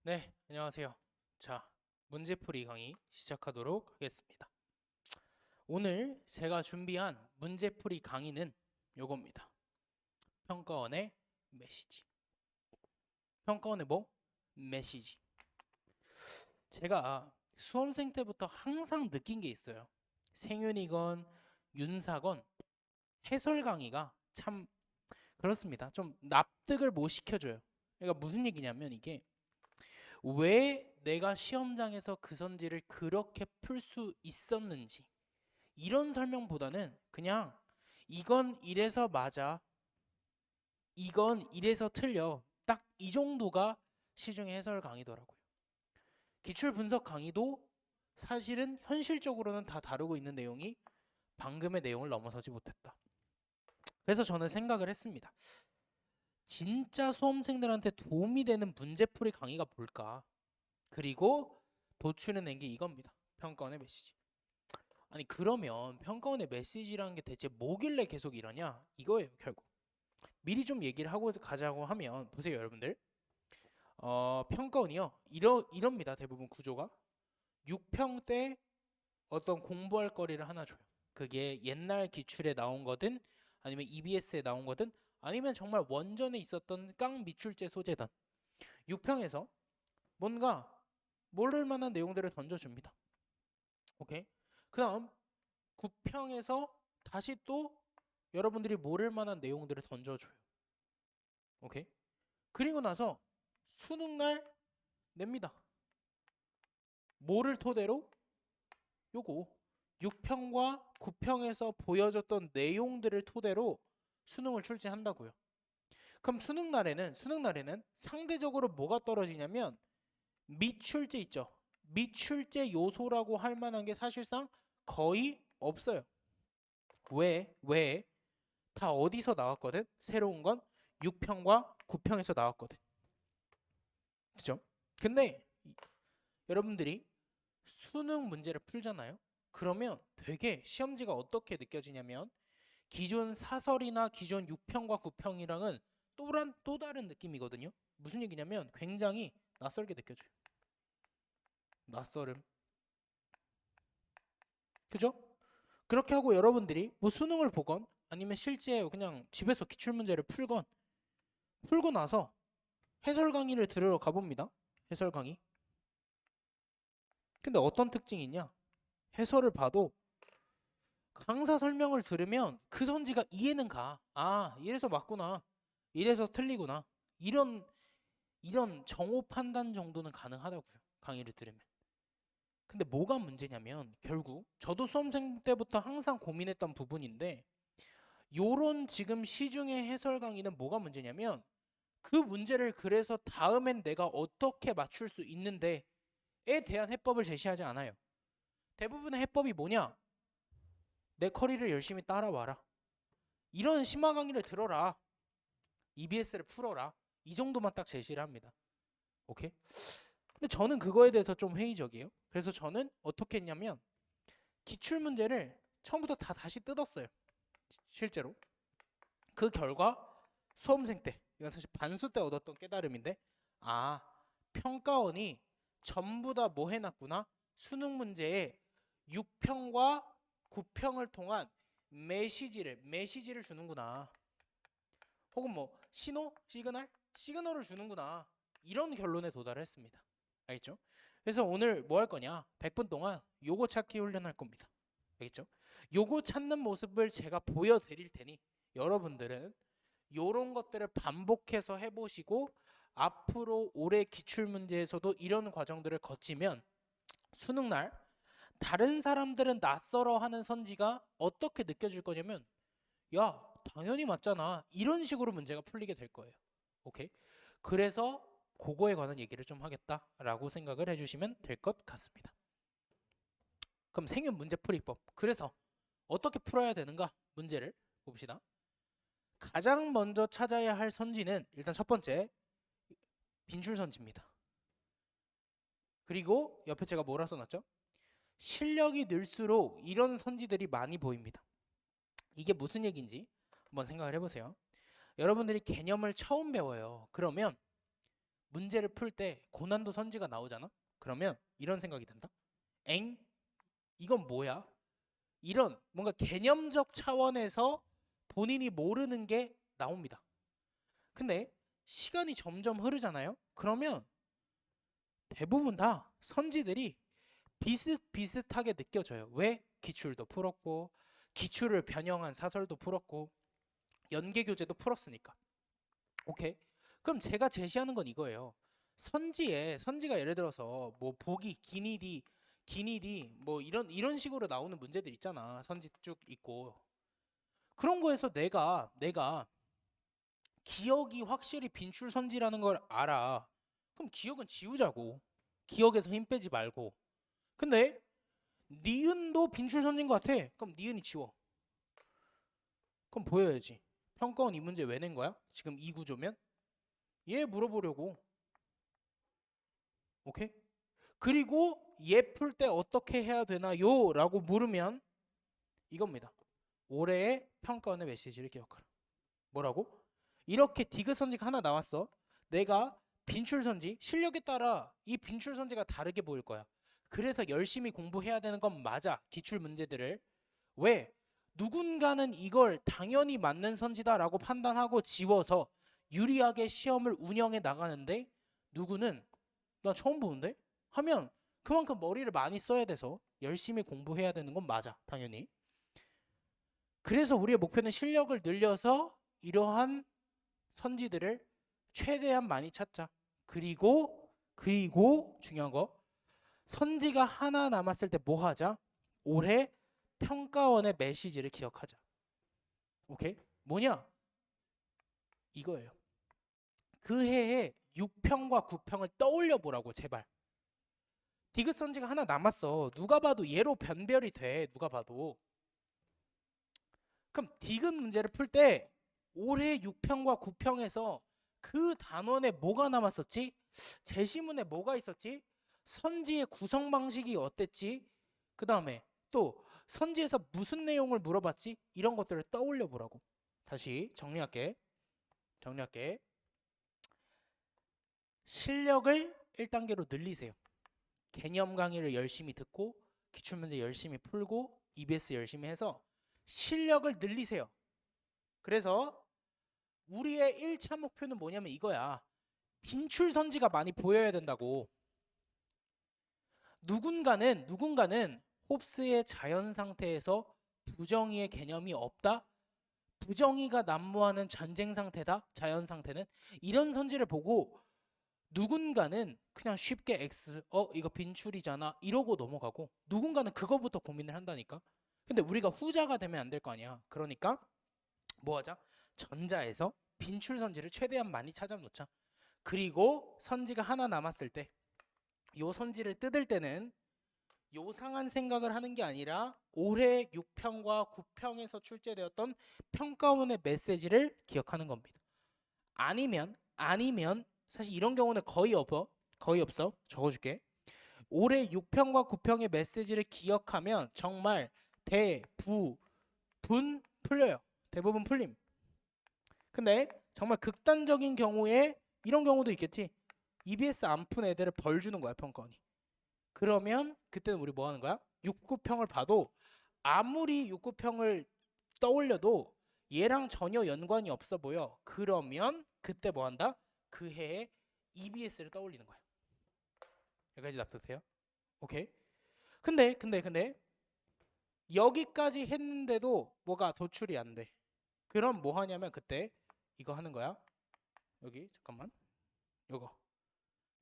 네, 안녕하세요. 자, 문제풀이 강의 시작하도록 하겠습니다. 오늘 제가 준비한 문제풀이 강의는 요겁니다. 평가원의 메시지. 평가원의 뭐? 메시지. 제가 수험생 때부터 항상 느낀 게 있어요. 생윤이건 윤사건 해설 강의가 참 그렇습니다. 좀 납득을 못 시켜줘요. 그러니까 무슨 얘기냐면 이게 왜 내가 시험장에서 그 선지를 그렇게 풀 수 있었는지 이런 설명보다는 그냥 이건 이래서 맞아, 이건 이래서 틀려, 딱 이 정도가 시중의 해설 강의더라고요. 기출 분석 강의도 사실은 현실적으로는 다 다루고 있는 내용이 방금의 내용을 넘어서지 못했다. 그래서 저는 생각을 했습니다. 진짜 수험생들한테 도움이 되는 문제풀이 강의가 뭘까? 그리고 도출해낸 게 이겁니다. 평가원의 메시지. 아니 그러면 평가원의 메시지라는 게 대체 뭐길래 계속 이러냐? 이거예요 결국. 미리 좀 얘기를 하고 가자고 하면 보세요 여러분들. 평가원이요. 이럽니다. 대부분 구조가. 6평 때 어떤 공부할 거리를 하나 줘요. 그게 옛날 기출에 나온 거든 아니면 EBS에 나온 거든 아니면 정말 원전에 있었던 깡 밑줄제 소재든 6평에서 뭔가 모를 만한 내용들을 던져줍니다. 오케이. 그 다음 9평에서 다시 또 여러분들이 모를 만한 내용들을 던져줘요. 오케이. 그리고 나서 수능날 냅니다. 뭐를 토대로? 요거 6평과 9평에서 보여줬던 내용들을 토대로 수능을 출제한다고요. 그럼 수능날에는 상대적으로 뭐가 떨어지냐면 미출제 있죠. 미출제 요소라고 할 만한 게 사실상 거의 없어요. 왜? 왜? 다 어디서 나왔거든? 새로운 건 6평과 9평에서 나왔거든. 그죠? 근데 여러분들이 수능 문제를 풀잖아요. 그러면 되게 시험지가 어떻게 느껴지냐면 기존 사설이나 기존 6평과 9평이랑은 또 다른 느낌이거든요. 무슨 얘기냐면 굉장히 낯설게 느껴져요. 낯설음. 그죠? 그렇게 하고 여러분들이 뭐 수능을 보건 아니면 실제 그냥 집에서 기출문제를 풀고 나서 해설 강의를 들으러 가봅니다. 해설 강의. 근데 어떤 특징이 있냐? 해설을 봐도 강사 설명을 들으면 그 선지가 이해는 가. 아, 이래서 맞구나. 이래서 틀리구나. 이런 정오 판단 정도는 가능하다고요. 강의를 들으면. 근데 뭐가 문제냐면 결국 저도 수험생 때부터 항상 고민했던 부분인데 요런 지금 시중의 해설 강의는 뭐가 문제냐면 그 문제를 그래서 다음엔 내가 어떻게 맞출 수 있는데에 대한 해법을 제시하지 않아요. 대부분의 해법이 뭐냐? 내 커리를 열심히 따라와라. 이런 심화 강의를 들어라. EBS를 풀어라. 이 정도만 딱 제시를 합니다. 오케이? 근데 저는 그거에 대해서 좀 회의적이에요. 그래서 저는 어떻게 했냐면 기출 문제를 처음부터 다 다시 뜯었어요. 실제로. 그 결과 수험생 때, 이건 사실 반수 때 얻었던 깨달음인데, 아, 평가원이 전부 다 뭐 해놨구나? 수능 문제에 6평과 9평을 통한 메시지를 주는구나. 혹은 뭐 시그널을 주는구나. 이런 결론에 도달했습니다. 알겠죠? 그래서 오늘 뭐 할 거냐? 100분 동안 요거 찾기 훈련할 겁니다. 알겠죠? 요거 찾는 모습을 제가 보여드릴 테니 여러분들은 요런 것들을 반복해서 해보시고 앞으로 올해 기출문제에서도 이런 과정들을 거치면 수능날 다른 사람들은 낯설어 하는 선지가 어떻게 느껴질 거냐면 야 당연히 맞잖아 이런 식으로 문제가 풀리게 될 거예요. 오케이? 그래서 그거에 관한 얘기를 좀 하겠다라고 생각을 해주시면 될 것 같습니다. 그럼 생윤 문제풀이법. 그래서 어떻게 풀어야 되는가 문제를 봅시다. 가장 먼저 찾아야 할 선지는 일단 첫 번째 빈출선지입니다. 그리고 옆에 제가 뭐라 써놨죠? 실력이 늘수록 이런 선지들이 많이 보입니다. 이게 무슨 얘기인지 한번 생각을 해보세요. 여러분들이 개념을 처음 배워요. 그러면 문제를 풀 때 고난도 선지가 나오잖아. 그러면 이런 생각이 든다. 엥? 이건 뭐야? 이런 뭔가 개념적 차원에서 본인이 모르는 게 나옵니다. 근데 시간이 점점 흐르잖아요. 그러면 대부분 다 선지들이 비슷비슷하게 느껴져요. 왜? 기출도 풀었고 기출을 변형한 사설도 풀었고 연계교재도 풀었으니까. 오케이. 그럼 제가 제시하는 건 이거예요. 선지가 예를 들어서 뭐 보기, 기니디 뭐 이런 식으로 나오는 문제들 있잖아. 선지 쭉 있고. 그런 거에서 내가 기억이 확실히 빈출 선지라는 걸 알아. 그럼 기억은 지우자고. 기억에서 힘 빼지 말고. 근데 니은도 빈출 선지인 것 같아. 그럼 니은이 지워. 그럼 보여야지. 평가원 이 문제 왜 낸 거야? 지금 이 구조면? 얘 물어보려고. 오케이? 그리고 얘 풀 때 어떻게 해야 되나요? 라고 물으면 이겁니다. 올해의 평가원의 메시지를 기억하라. 뭐라고? 이렇게 디귿 선지가 하나 나왔어. 내가 빈출 선지, 실력에 따라 이 빈출 선지가 다르게 보일 거야. 그래서 열심히 공부해야 되는 건 맞아. 기출 문제들을. 왜? 누군가는 이걸 당연히 맞는 선지다라고 판단하고 지워서 유리하게 시험을 운영해 나가는데 누구는 나 처음 보는데? 하면 그만큼 머리를 많이 써야 돼서 열심히 공부해야 되는 건 맞아. 당연히. 그래서 우리의 목표는 실력을 늘려서 이러한 선지들을 최대한 많이 찾자. 그리고 중요한 거 선지가 하나 남았을 때 뭐 하자? 올해 평가원의 메시지를 기억하자. 오케이? 뭐냐? 이거예요. 그 해에 6평과 9평을 떠올려 보라고 제발. 디귿 선지가 하나 남았어. 누가 봐도 얘로 변별이 돼. 누가 봐도. 그럼 디귿 문제를 풀 때 올해 6평과 9평에서 그 단원에 뭐가 남았었지? 제시문에 뭐가 있었지? 선지의 구성 방식이 어땠지? 그 다음에 또 선지에서 무슨 내용을 물어봤지? 이런 것들을 떠올려 보라고. 다시 정리할게. 실력을 1단계로 늘리세요. 개념 강의를 열심히 듣고 기출문제 열심히 풀고 EBS 열심히 해서 실력을 늘리세요. 그래서 우리의 1차 목표는 뭐냐면 이거야. 빈출 선지가 많이 보여야 된다고. 누군가는 홉스의 자연 상태에서 부정의의 개념이 없다. 부정의가 난무하는 전쟁 상태다. 자연 상태는 이런 선지를 보고 누군가는 그냥 쉽게 X 이거 빈출이잖아 이러고 넘어가고 누군가는 그거부터 고민을 한다니까. 근데 우리가 후자가 되면 안 될 거 아니야. 그러니까 뭐 하자? 전자에서 빈출 선지를 최대한 많이 찾아 놓자. 그리고 선지가 하나 남았을 때 요 선지를 뜯을 때는 요상한 생각을 하는 게 아니라 올해 6평과 9평에서 출제되었던 평가원의 메시지를 기억하는 겁니다. 아니면 사실 이런 경우는 거의 없어. 적어줄게. 올해 6평과 9평의 메시지를 기억하면 정말 대부분 풀려요. 대부분 풀림. 근데 정말 극단적인 경우에 이런 경우도 있겠지. EBS 안 푼 애들을 벌 주는 거야, 평가원이. 그러면 그때는 우리 뭐 하는 거야? 6, 9평을 봐도 아무리 6, 9평을 떠올려도 얘랑 전혀 연관이 없어 보여. 그러면 그때 뭐 한다? 그 해에 EBS를 떠올리는 거야. 여기까지 납득돼요? 오케이. 근데 여기까지 했는데도 뭐가 도출이 안 돼. 그럼 뭐 하냐면 그때 이거 하는 거야. 여기 잠깐만. 요거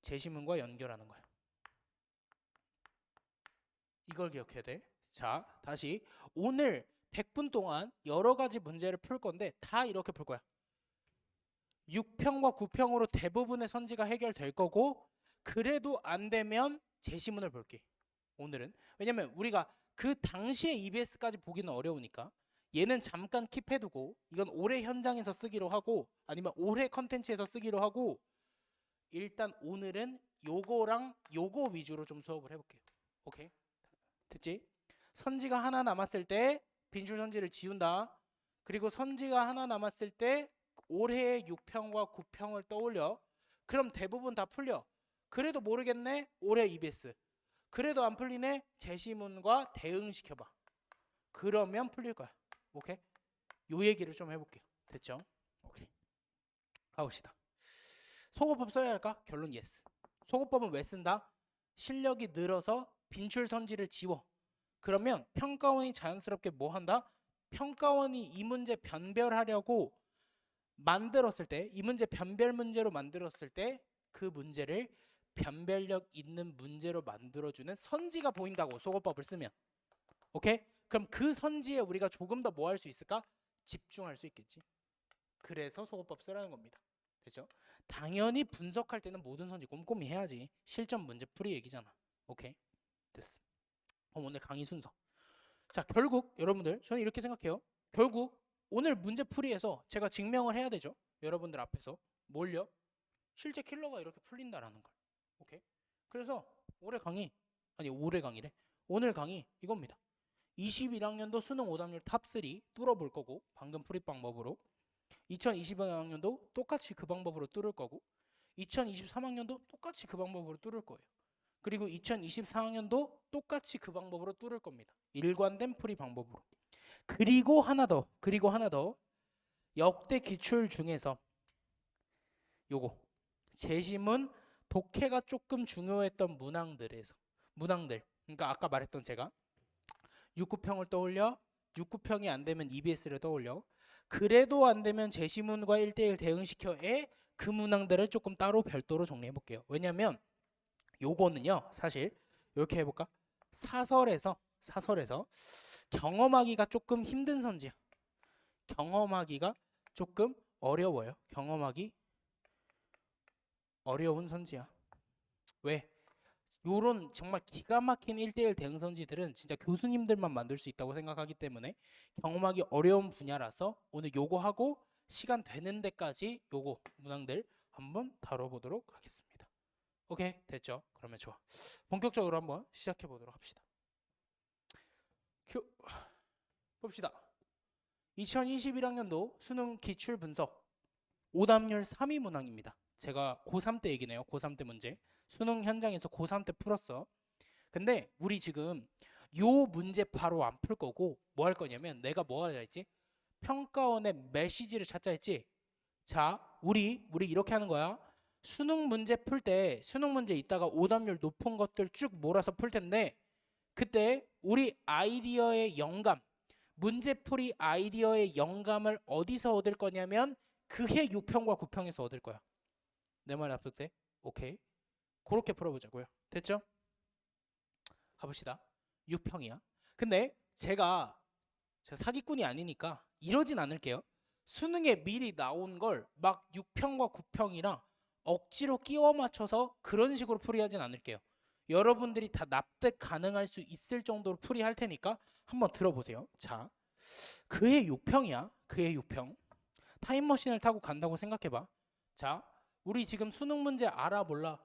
제시문과 연결하는 거야. 이걸 기억해야 돼. 자, 다시 오늘 100분 동안 여러 가지 문제를 풀 건데 다 이렇게 풀 거야. 6평과 9평으로 대부분의 선지가 해결될 거고 그래도 안 되면 제시문을 볼게. 오늘은. 왜냐면 우리가 그 당시에 EBS까지 보기는 어려우니까 얘는 잠깐 킵해두고 이건 올해 현장에서 쓰기로 하고 아니면 올해 컨텐츠에서 쓰기로 하고 일단 오늘은 요거랑 요거 위주로 좀 수업을 해볼게요. 오케이? 됐지? 선지가 하나 남았을 때 빈출 선지를 지운다. 그리고 선지가 하나 남았을 때 올해의 6평과 9평을 떠올려. 그럼 대부분 다 풀려. 그래도 모르겠네. 올해 EBS. 그래도 안 풀리네. 제시문과 대응시켜봐. 그러면 풀릴 거야. 오케이? 요 얘기를 좀 해볼게요. 됐죠? 오케이. 가봅시다. 소거법 써야 할까? 결론 예스. 소거법은 왜 쓴다? 실력이 늘어서 빈출 선지를 지워. 그러면 평가원이 자연스럽게 뭐 한다? 평가원이 이 문제 변별하려고 만들었을 때, 이 문제 변별 문제로 만들었을 때 그 문제를 변별력 있는 문제로 만들어주는 선지가 보인다고, 소거법을 쓰면. 오케이? 그럼 그 선지에 우리가 조금 더 뭐 할 수 있을까? 집중할 수 있겠지. 그래서 소거법 쓰라는 겁니다. 됐죠? 당연히 분석할 때는 모든 선지 꼼꼼히 해야지. 실전 문제 풀이 얘기잖아. 오케이? 됐어. 그럼 오늘 강의 순서. 자, 결국 여러분들, 저는 이렇게 생각해요. 결국 오늘 문제 풀이에서 제가 증명을 해야 되죠. 여러분들 앞에서. 뭘요? 실제 킬러가 이렇게 풀린다라는 걸. 오케이? 그래서 올해 강의래. 오늘 강의 이겁니다. 21학년도 수능 오답률 탑3 뚫어볼 거고, 방금 풀이 방법으로. 2022학년도 똑같이 그 방법으로 뚫을 거고, 2023학년도 똑같이 그 방법으로 뚫을 거예요. 그리고 2024학년도 똑같이 그 방법으로 뚫을 겁니다. 일관된 풀이 방법으로. 그리고 하나 더. 역대 기출 중에서 요거 제시문 독해가 조금 중요했던 문항들. 그러니까 아까 말했던 제가 6구평을 떠올려, 6구평이 안 되면 EBS를 떠올려, 그래도 안 되면 제시문과 1대1 대응시켜에 그 문항들을 조금 따로 별도로 정리해 볼게요. 왜냐면 요거는요, 사실 이렇게 해볼까? 사설에서 경험하기가 조금 힘든 선지야. 경험하기가 조금 어려워요. 경험하기 어려운 선지야. 왜? 요런 정말 기가 막힌 1대1 대응 선지들은 진짜 교수님들만 만들 수 있다고 생각하기 때문에 경험하기 어려운 분야라서 오늘 요거 하고 시간 되는 데까지 요거 문항들 한번 다뤄보도록 하겠습니다. 오케이, 됐죠? 그러면 좋아. 본격적으로 한번 시작해 보도록 합시다. 봅시다. 2021학년도 수능 기출 분석 오답률 3위 문항입니다. 제가 고3 때 얘기네요. 고3 때 문제. 수능 현장에서 고3 때 풀었어. 근데 우리 지금 요 문제 바로 안 풀 거고 뭐 할 거냐면, 내가 뭐 하자 했지? 평가원의 메시지를 찾자 했지? 자, 우리 이렇게 하는 거야. 수능 문제 풀 때 수능 문제 있다가 오답률 높은 것들 쭉 몰아서 풀 텐데, 그때 우리 아이디어의 영감, 문제풀이 아이디어의 영감을 어디서 얻을 거냐면 그해 6평과 9평에서 얻을 거야. 내 말이 앞설 때? 오케이. 그렇게 풀어보자고요. 됐죠? 가봅시다. 6평이야. 근데 제가 사기꾼이 아니니까 이러진 않을게요. 수능에 미리 나온 걸 막 6평과 9평이랑 억지로 끼워 맞춰서 그런 식으로 풀이하진 않을게요. 여러분들이 다 납득 가능할 수 있을 정도로 풀이할 테니까 한번 들어보세요. 자, 그해 6평이야. 그해 6평. 타임머신을 타고 간다고 생각해봐. 자, 우리 지금 수능 문제 알아 몰라?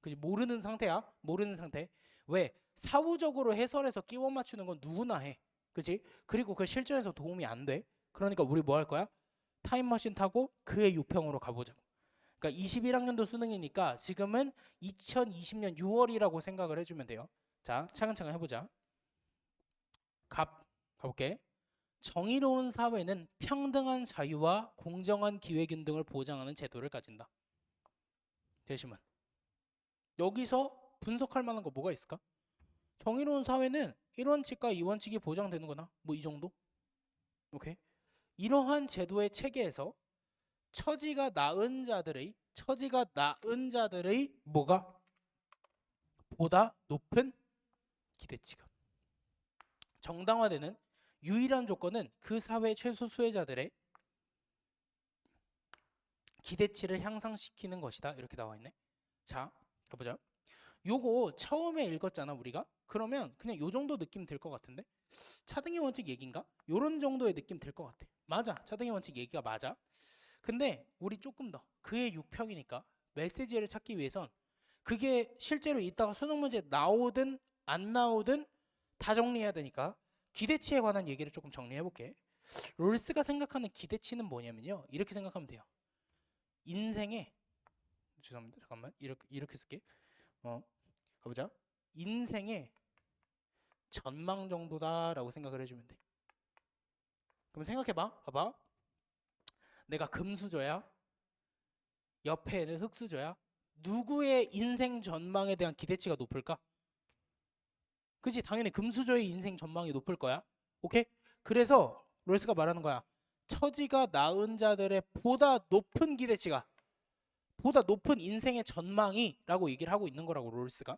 그지? 모르는 상태야. 모르는 상태. 왜? 사후적으로 해설해서 끼워 맞추는 건 누구나 해. 그지? 그리고 그 실전에서 도움이 안 돼. 그러니까 우리 뭐 할 거야? 타임머신 타고 그해 6평으로 가보자고. 그러니까 21학년도 수능이니까 지금은 2020년 6월이라고 생각을 해주면 돼요. 자, 차근차근 해보자. 가볼게. 정의로운 사회는 평등한 자유와 공정한 기회균등을 보장하는 제도를 가진다. 제시문. 여기서 분석할 만한 거 뭐가 있을까? 정의로운 사회는 1원칙과 2원칙이 보장되는 거나 뭐 이 정도? 오케이. 이러한 제도의 체계에서 처지가 나은 자들의 뭐가 보다 높은 기대치가 정당화되는 유일한 조건은 그 사회 최소 수혜자들의 기대치를 향상시키는 것이다. 이렇게 나와 있네. 자, 가보자. 요거 처음에 읽었잖아 우리가. 그러면 그냥 요 정도 느낌 들 것 같은데, 차등의 원칙 얘기인가? 요런 정도의 느낌 들 것 같아. 맞아, 차등의 원칙 얘기가 맞아. 근데 우리 조금 더 그의 6평이니까 메시지를 찾기 위해선 그게 실제로 있다가 수능 문제 나오든 안 나오든 다 정리해야 되니까 기대치에 관한 얘기를 조금 정리해 볼게. 롤스가 생각하는 기대치는 뭐냐면요, 이렇게 생각하면 돼요. 인생에 죄송합니다. 잠깐만. 이렇게 쓸게. 가보자. 인생의 전망 정도다라고 생각을 해주면 돼. 그럼 생각해봐. 봐봐. 내가 금수저야. 옆에는 흙수저야. 누구의 인생 전망에 대한 기대치가 높을까? 그치? 당연히 금수저의 인생 전망이 높을 거야. 오케이? 그래서 롤스가 말하는 거야. 처지가 나은 자들의 보다 높은 기대치가, 보다 높은 인생의 전망이 라고 얘기를 하고 있는 거라고, 롤스가.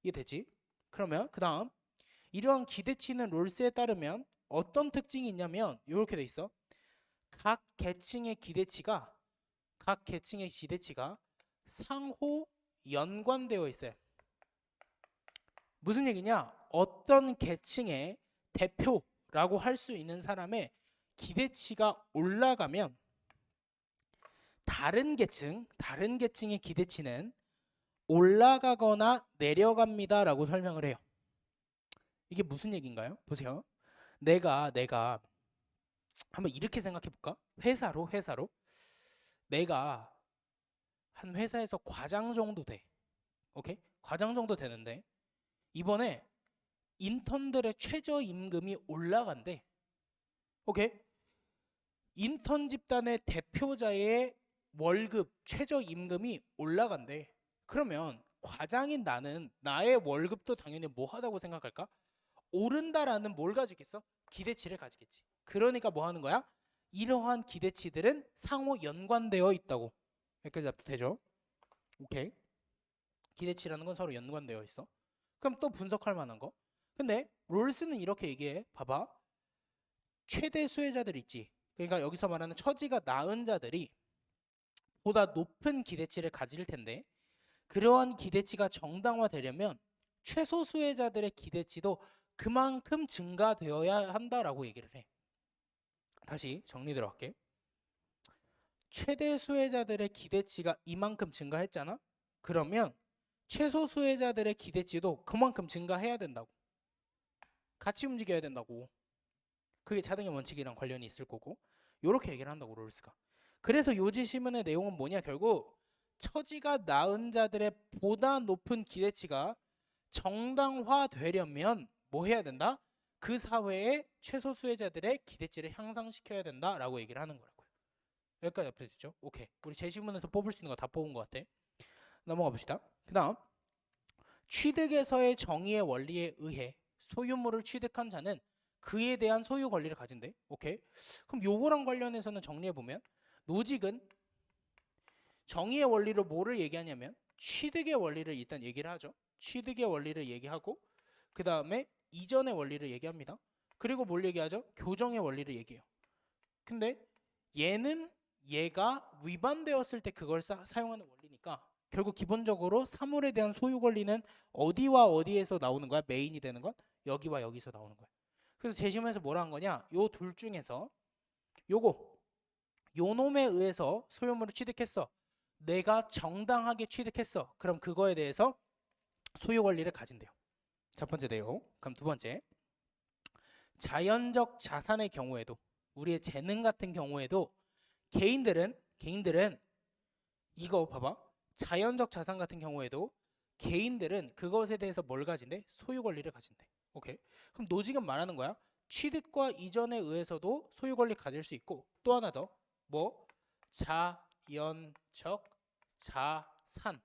이해되지? 그러면 그 다음, 이러한 기대치는 롤스에 따르면 어떤 특징이 있냐면 이렇게 돼 있어. 각 계층의 기대치가 상호 연관되어 있어요. 무슨 얘기냐? 어떤 계층의 대표라고 할 수 있는 사람의 기대치가 올라가면 다른 계층의 기대치는 올라가거나 내려갑니다 라고 설명을 해요. 이게 무슨 얘기인가요? 보세요. 내가 한번 이렇게 생각해 볼까? 회사로 내가 한 회사에서 과장 정도 돼. 오케이? 과장 정도 되는데 이번에 인턴들의 최저임금이 올라간대. 오케이? 인턴 집단의 대표자의 월급 최저임금이 올라간대. 그러면 과장인 나의 월급도 당연히 뭐 하다고 생각할까? 오른다라는 뭘 가지겠어? 기대치를 가지겠지. 그러니까 뭐 하는 거야? 이러한 기대치들은 상호 연관되어 있다고. 여기까지 되죠? 오케이. 기대치라는 건 서로 연관되어 있어. 그럼 또 분석할 만한 거. 근데 롤스는 이렇게 얘기해. 봐봐. 최대 수혜자들 있지. 그러니까 여기서 말하는 처지가 나은 자들이 보다 높은 기대치를 가질 텐데 그러한 기대치가 정당화되려면 최소 수혜자들의 기대치도 그만큼 증가되어야 한다라고 얘기를 해. 다시 정리 들어갈게. 최대 수혜자들의 기대치가 이만큼 증가했잖아? 그러면 최소 수혜자들의 기대치도 그만큼 증가해야 된다고. 같이 움직여야 된다고. 그게 자동의 원칙이랑 관련이 있을 거고. 이렇게 얘기를 한다고, 롤스가. 그래서 요지시문의 내용은 뭐냐? 결국 처지가 나은 자들의 보다 높은 기대치가 정당화되려면 뭐 해야 된다? 그 사회의 최소 수혜자들의 기대치를 향상시켜야 된다라고 얘기를 하는 거라고요. 여기까지 앞에 됐죠? 오케이. 우리 제시문에서 뽑을 수 있는 거 다 뽑은 것 같아. 넘어가 봅시다. 그 다음, 취득에서의 정의의 원리에 의해 소유물을 취득한 자는 그에 대한 소유 권리를 가진대. 오케이. 그럼 요거랑 관련해서는 정리해보면 노직은 정의의 원리로 뭐를 얘기하냐면 취득의 원리를 일단 얘기를 하죠. 취득의 원리를 얘기하고 그 다음에 이전의 원리를 얘기합니다. 그리고 뭘 얘기하죠? 교정의 원리를 얘기해요. 근데 얘가 위반되었을 때 그걸 사용하는 원리니까 결국 기본적으로 사물에 대한 소유 권리는 어디와 어디에서 나오는 거야? 메인이 되는 건 여기와 여기서 나오는 거야. 그래서 제시문에서 뭐라 한 거냐? 요 둘 중에서 요 놈에 의해서 소유물을 취득했어. 내가 정당하게 취득했어. 그럼 그거에 대해서 소유 권리를 가진대요. 첫 번째 내용. 그럼 두 번째. 자연적 자산의 경우에도 우리의 재능 같은 경우에도 개인들은 이거 봐봐. 자연적 자산 같은 경우에도 개인들은 그것에 대해서 뭘 가진대? 소유 권리를 가진대. 오케이. 그럼 노직은 말하는 거야. 취득과 이전에 의해서도 소유 권리 가질 수 있고 또 하나 더. 뭐? 자연적 자산.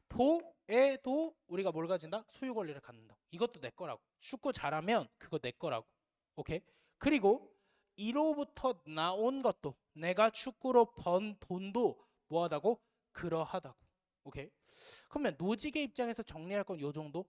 도에도 우리가 뭘 가진다? 소유 권리를 갖는다. 이것도 내 거라고. 축구 잘하면 그거 내 거라고. 오케이. 그리고 이로부터 나온 것도 내가 축구로 번 돈도 뭐하다고? 그러하다고. 오케이. 그러면 노직의 입장에서 정리할 건 요 정도.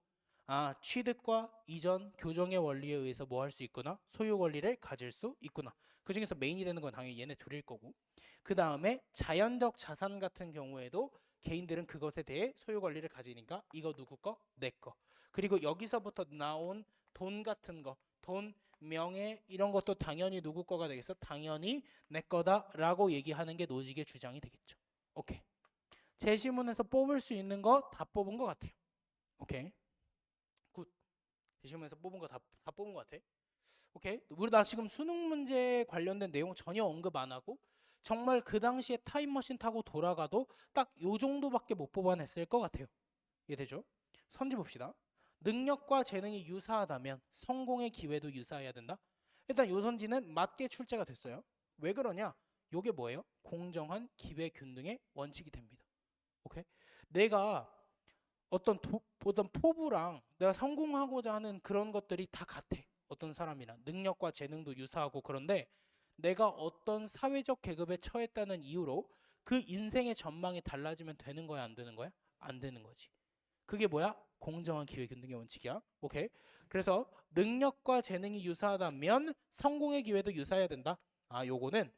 취득과 이전 교정의 원리에 의해서 뭐 할 수 있구나? 소유 권리를 가질 수 있구나. 그 중에서 메인이 되는 건 당연히 얘네 둘일 거고. 그 다음에 자연적 자산 같은 경우에도 개인들은 그것에 대해 소유 권리를 가지니까 이거 누구 거? 내 거. 그리고 여기서부터 나온 돈 같은 거, 돈, 명예 이런 것도 당연히 누구 거가 되겠어? 당연히 내 거다라고 얘기하는 게 노직의 주장이 되겠죠. 오케이. 제시문에서 뽑을 수 있는 거 다 뽑은 것 같아요. 오케이. 굿. 제시문에서 뽑은 거 다 뽑은 것 같아. 오케이. 나 지금 수능 문제 관련된 내용 전혀 언급 안 하고 정말 그 당시에 타임머신 타고 돌아가도 딱 요 정도밖에 못 뽑아냈을 것 같아요. 이해되죠? 선지 봅시다. 능력과 재능이 유사하다면 성공의 기회도 유사해야 된다. 일단 요 선지는 맞게 출제가 됐어요. 왜 그러냐? 요게 뭐예요? 공정한 기회 균등의 원칙이 됩니다. 오케이? 내가 어떤 포부랑 내가 성공하고자 하는 그런 것들이 다 같아. 어떤 사람이나 능력과 재능도 유사하고 그런데 내가 어떤 사회적 계급에 처했다는 이유로 그 인생의 전망이 달라지면 되는 거야, 안 되는 거야? 안 되는 거지. 그게 뭐야? 공정한 기회 균등의 원칙이야. 오케이? 그래서 능력과 재능이 유사하다면 성공의 기회도 유사해야 된다. 아, 요거는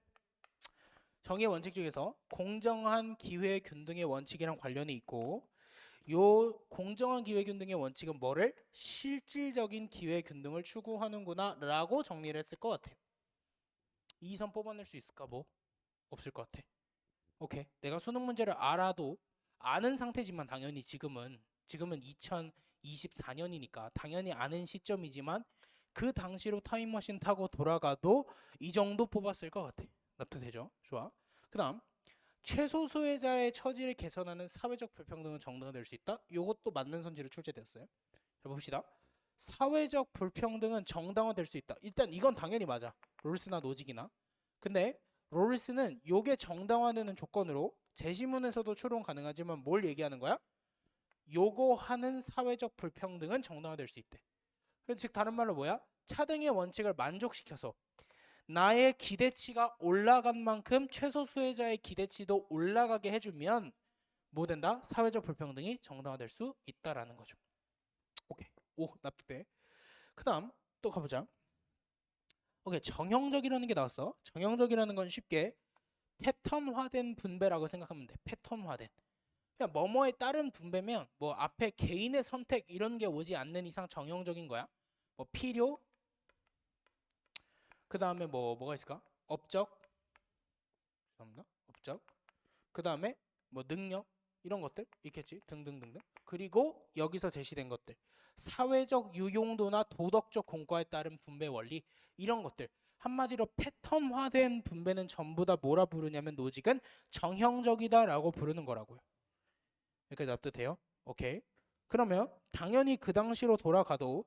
정의의 원칙 중에서 공정한 기회 균등의 원칙이랑 관련이 있고, 요 공정한 기회 균등의 원칙은 뭐를? 실질적인 기회 균등을 추구하는구나 라고 정리를 했을 것 같아요. 이선 뽑아낼 수 있을까? 뭐? 없을 것 같아. 오케이. 내가 수능 문제를 알아도 아는 상태지만 당연히 지금은 2024년이니까 당연히 아는 시점이지만 그 당시로 타임머신 타고 돌아가도 이 정도 뽑았을 것 같아. 납득되죠? 좋아. 그 다음 최소 수혜자의 처지를 개선하는 사회적 불평등은 정당화될 수 있다. 이것도 맞는 선지로 출제되었어요. 자, 봅시다. 사회적 불평등은 정당화될 수 있다. 일단 이건 당연히 맞아. 롤스나 노직이나. 근데 롤스는 요게 정당화되는 조건으로 재시문에서도 추론 가능하지만 뭘 얘기하는 거야? 요거 하는 사회적 불평등은 정당화될 수 있대. 즉 다른 말로 뭐야? 차등의 원칙을 만족시켜서 나의 기대치가 올라간 만큼 최소 수혜자의 기대치도 올라가게 해주면 뭐 된다? 사회적 불평등이 정당화될 수 있다라는 거죠. 오케이. 오, 납득돼. 그 다음 또 가보자. 오케이. 정형적이라는 게 나왔어. 정형적이라는 건 쉽게 패턴화된 분배라고 생각하면 돼. 패턴화된. 그냥 뭐뭐에 따른 분배면 뭐 앞에 개인의 선택 이런 게 오지 않는 이상 정형적인 거야. 뭐 필요, 그 다음에 뭐가 있을까? 업적, 업적. 그 다음에 뭐 능력 이런 것들 있겠지. 등등등등. 그리고 여기서 제시된 것들, 사회적 유용도나 도덕적 공과에 따른 분배 원리 이런 것들. 한마디로 패턴화된 분배는 전부 다 뭐라 부르냐면 노직은 정형적이다라고 부르는 거라고요. 여기까지 납득돼요? 오케이. 그러면 당연히 그 당시로 돌아가도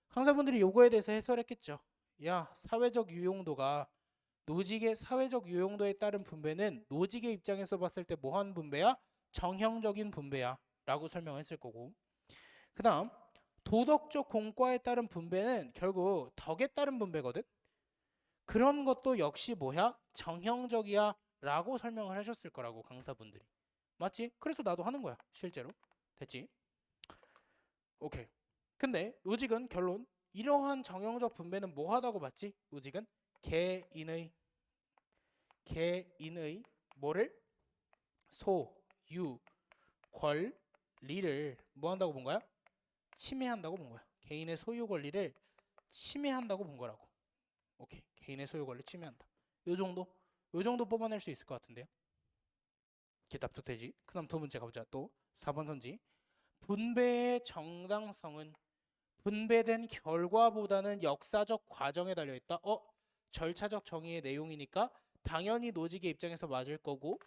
강사분들이 요거에 대해서 해설했겠죠. 야, 사회적 유용도가 노직의 사회적 유용도에 따른 분배는 노직의 입장에서 봤을 때 뭐한 분배야? 정형적인 분배야 라고 설명했을 거고, 그 다음 도덕적 공과에 따른 분배는 결국 덕에 따른 분배거든. 그런 것도 역시 뭐야? 정형적이야 라고 설명을 하셨을 거라고 강사분들이. 맞지? 그래서 나도 하는 거야 실제로. 됐지? 오케이. 근데 노직은 결론 이러한 정형적 분배는 뭐하다고 봤지? 노직은 개인의 뭐를? 소유 권리를 뭐한다고 본 거야? 침해한다고 본 거야. 개인의 소유 권리를 침해한다고 본 거라고. 오케이. 개인의 소유 권리 침해한다. 요 정도 뽑아낼 수 있을 것 같은데요. 이렇게 납득되지? 그 다음 두 번째 가보자. 또 4번 선지. 분배의 정당성은 분배된 결과보다는 역사적 과정에 달려있다. 절차적 정의의 내용이니까 당연히 노직의 입장에서 맞을 거고,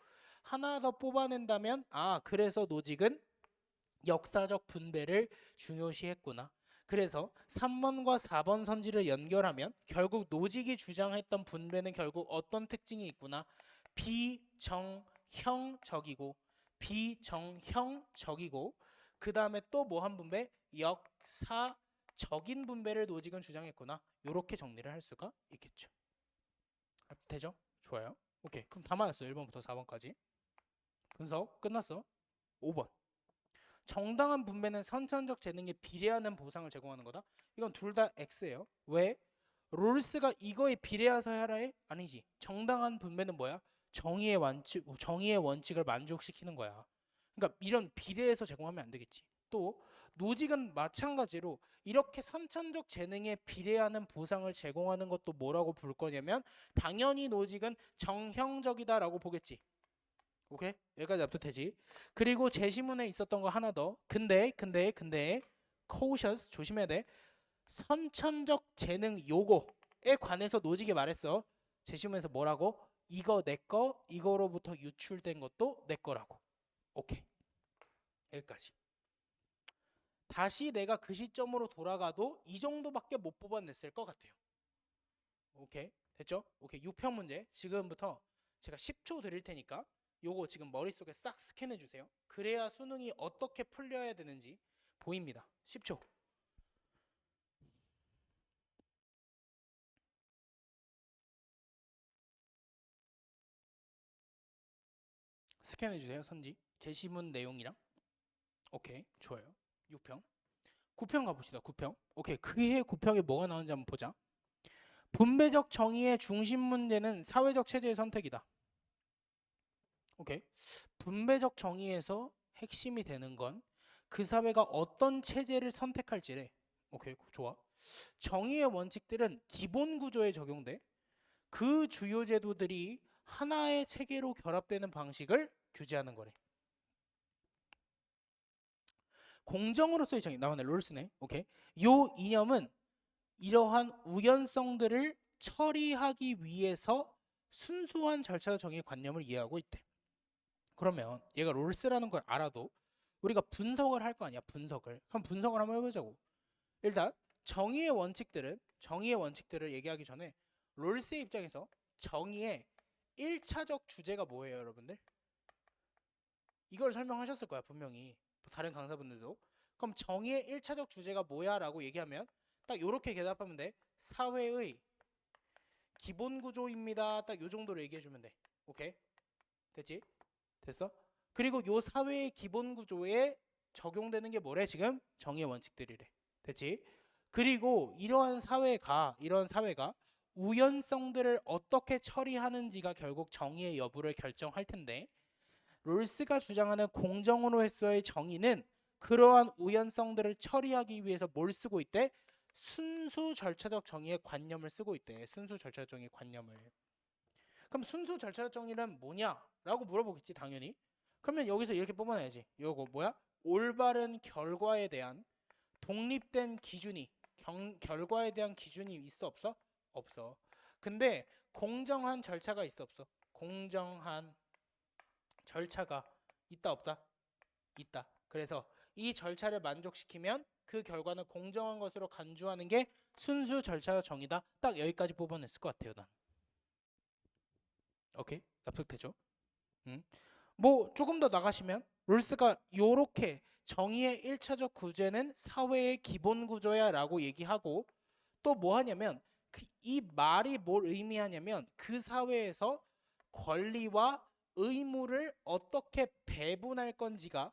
하나 더 뽑아낸다면 그래서 노직은 역사적 분배를 중요시했구나. 그래서 3번과 4번 선지를 연결하면 결국 노직이 주장했던 분배는 결국 어떤 특징이 있구나. 비정형적이고 그 다음에 또 뭐 한 분배? 역사적인 분배를 노직은 주장했구나. 이렇게 정리를 할 수가 있겠죠. 되죠? 좋아요. 오케이. 그럼 다 맞았어요. 1번부터 4번까지. 분석 끝났어. 5번. 정당한 분배는 선천적 재능에 비례하는 보상을 제공하는 거다. 이건 둘 다 X예요. 왜? 롤스가 이거에 비례해서 하라 해? 아니지. 정당한 분배는 뭐야? 정의의 원칙을 만족시키는 거야. 그러니까 이런 비례해서 제공하면 안 되겠지. 또 노직은 마찬가지로 이렇게 선천적 재능에 비례하는 보상을 제공하는 것도 뭐라고 부를 거냐면 당연히 노직은 정형적이다라고 보겠지. 오케이? 여기까지 납득되지? 그리고 제시문에 있었던 거 하나 더. 근데 cautious 조심해야 돼. 선천적 재능 요거에 관해서 노직이 말했어. 제시문에서 뭐라고? 이거 내 거, 이거로부터 유출된 것도 내 거라고. 오케이. 여기까지. 다시 내가 그 시점으로 돌아가도 이 정도밖에 못 뽑아냈을 것 같아요. 오케이. 됐죠? 오케이. 6평 문제. 지금부터 제가 10초 드릴 테니까 요거 지금 머릿속에 싹 스캔해 주세요. 그래야 수능이 어떻게 풀려야 되는지 보입니다. 10초. 스캔해 주세요. 선지. 제시문 내용이랑. 오케이. 좋아요. 6평. 9평 가봅시다. 9평. 오케이. 그해 9평에 뭐가 나오는지 한번 보자. 분배적 정의의 중심 문제는 사회적 체제의 선택이다. 오케이. 분배적 정의에서 핵심이 되는 건 그 사회가 어떤 체제를 선택할지래. 오케이. 좋아. 정의의 원칙들은 기본 구조에 적용돼. 그 주요 제도들이 하나의 체계로 결합되는 방식을 규제하는 거래. 공정으로서의 정의. 나왔네. 롤스네. 오케이. 요 이념은 이러한 우연성들을 처리하기 위해서 순수한 절차적 정의의 관념을 이해하고 있대. 그러면 얘가 롤스라는 걸 알아도 우리가 분석을 할 거 아니야. 분석을. 그럼 분석을 한번 해보자고. 일단 정의의 원칙들을 얘기하기 전에 롤스의 입장에서 정의의 1차적 주제가 뭐예요, 여러분들? 이걸 설명하셨을 거야, 분명히. 다른 강사분들도. 그럼 정의의 1차적 주제가 뭐야? 라고 얘기하면 딱 요렇게 대답하면 돼. 사회의 기본 구조입니다. 딱 요 정도로 얘기해 주면 돼. 오케이? 됐지? 됐어? 그리고 요 사회의 기본 구조에 적용되는 게 뭐래? 지금 정의의 원칙들이래. 됐지? 그리고 이러한 사회가 우연성들을 어떻게 처리하는지가 결국 정의의 여부를 결정할 텐데, 롤스가 주장하는 공정으로서의 정의는 그러한 우연성들을 처리하기 위해서 뭘 쓰고 있대? 순수 절차적 정의의 관념을 쓰고 있대. 순수 절차적 정의의 관념을. 그럼 순수 절차적 정의란 뭐냐? 라고 물어보겠지, 당연히. 그러면 여기서 이렇게 뽑아내야지. 요거 뭐야? 올바른 결과에 대한 독립된 기준이, 결과에 대한 기준이 있어 없어? 없어. 근데 공정한 절차가 있어 없어? 공정한 절차가 있다 없다? 있다. 그래서 이 절차를 만족시키면 그 결과는 공정한 것으로 간주하는 게 순수 절차적 정의다. 딱 여기까지 뽑아냈을 것 같아요, 난. 오케이? 납득되죠? 뭐 조금 더 나가시면 롤스가 요렇게 정의의 1차적 구제는 사회의 기본 구조야 라고 얘기하고 또 뭐 하냐면 이 말이 뭘 의미하냐면 그 사회에서 권리와 의무를 어떻게 배분할 건지가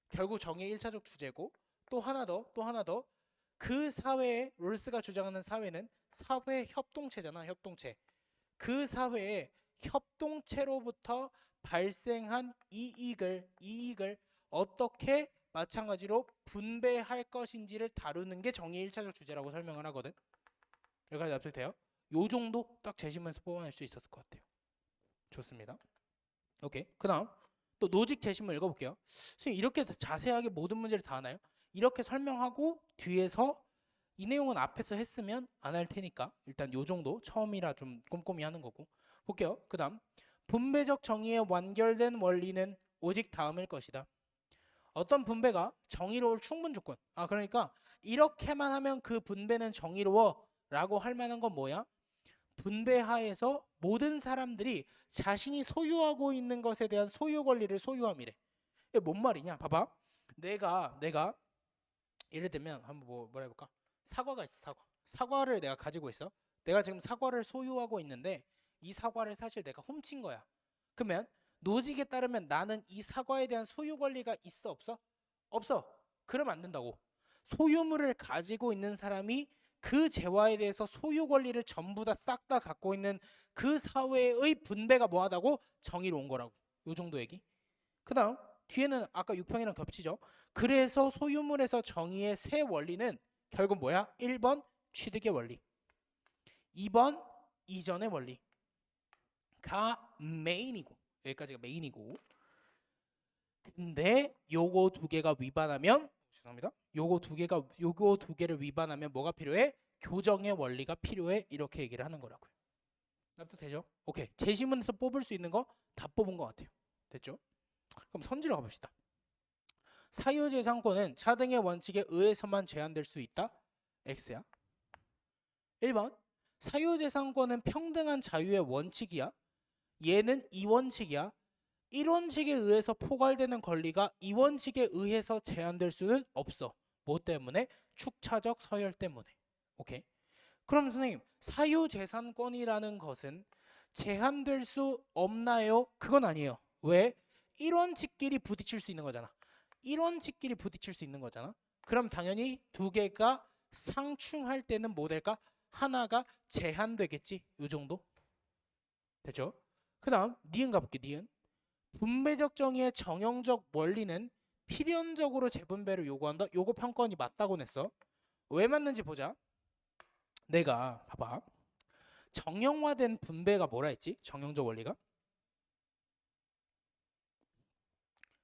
결국 정의의 1차적 주제고, 또 하나 더 그 사회에 롤스가 주장하는 사회는 사회 협동체잖아. 협동체. 그 사회의 협동체로부터 발생한 이익을 어떻게 마찬가지로 분배할 것인지를 다루는 게 정의의 1차적 주제라고 설명을 하거든. 여기까지 납득돼요? 요 정도 딱 제시문에서 뽑아낼 수 있었을 것 같아요. 좋습니다. 오케이. 그 다음 또 노직 제시문 읽어볼게요. 선생님 이렇게 자세하게 모든 문제를 다 하나요? 이렇게 설명하고 뒤에서 이 내용은 앞에서 했으면 안 할 테니까 일단 요 정도 처음이라 좀 꼼꼼히 하는 거고. 볼게요. 그 다음 분배적 정의의 완결된 원리는 오직 다음일 것이다. 어떤 분배가 정의로울 충분 조건. 그러니까 이렇게만 하면 그 분배는 정의로워 라고 할 만한 건 뭐야? 분배하에서 모든 사람들이 자신이 소유하고 있는 것에 대한 소유 권리를 소유함이래. 이게 뭔 말이냐? 봐봐. 내가 예를 들면 한번 뭐라 해볼까? 사과가 있어. 사과를 내가 가지고 있어. 내가 지금 사과를 소유하고 있는데 이 사과를 사실 내가 훔친 거야. 그러면 노직에 따르면 나는 이 사과에 대한 소유 권리가 있어 없어? 없어. 그러면 안 된다고. 소유물을 가지고 있는 사람이 그 재화에 대해서 소유 권리를 전부 다 싹 다 갖고 있는 그 사회의 분배가 뭐하다고? 정의로운 거라고. 요 정도 얘기. 그 다음 뒤에는 아까 6평이랑 겹치죠. 그래서 소유물에서 정의의 세 원리는 결국 뭐야? 1번 취득의 원리, 2번 이전의 원리가 메인이고, 여기까지가 메인이고, 근데 요거 두 개가 위반하면, 죄송합니다, 요거 두 개를 위반하면 뭐가 필요해? 교정의 원리가 필요해. 이렇게 얘기를 하는 거라고요. 납득되죠? 오케이. 제시문에서 뽑을 수 있는 거 다 뽑은 것 같아요. 됐죠? 그럼 선지로 가봅시다. 사유재산권은 차등의 원칙에 의해서만 제한될 수 있다. X야. 1번. 사유재산권은 평등한 자유의 원칙이야. 얘는 이 원칙이야. 1원칙에 의해서 포괄되는 권리가 2원칙에 의해서 제한될 수는 없어. 뭐 때문에? 축차적 서열 때문에. 오케이. 그럼 선생님, 사유재산권이라는 것은 제한될 수 없나요? 그건 아니에요. 왜? 1원칙끼리 부딪힐 수 있는 거잖아. 1원칙끼리 부딪힐 수 있는 거잖아. 그럼 당연히 두 개가 상충할 때는 뭐 될까? 하나가 제한되겠지. 요 정도? 됐죠? 그 다음 니은 가볼게. 니은. 분배적 정의의 정형적 원리는 필연적으로 재분배를 요구한다. 요거 평건이 맞다고 냈어. 왜 맞는지 보자. 내가 봐봐. 정형화된 분배가 뭐라 했지? 정형적 원리가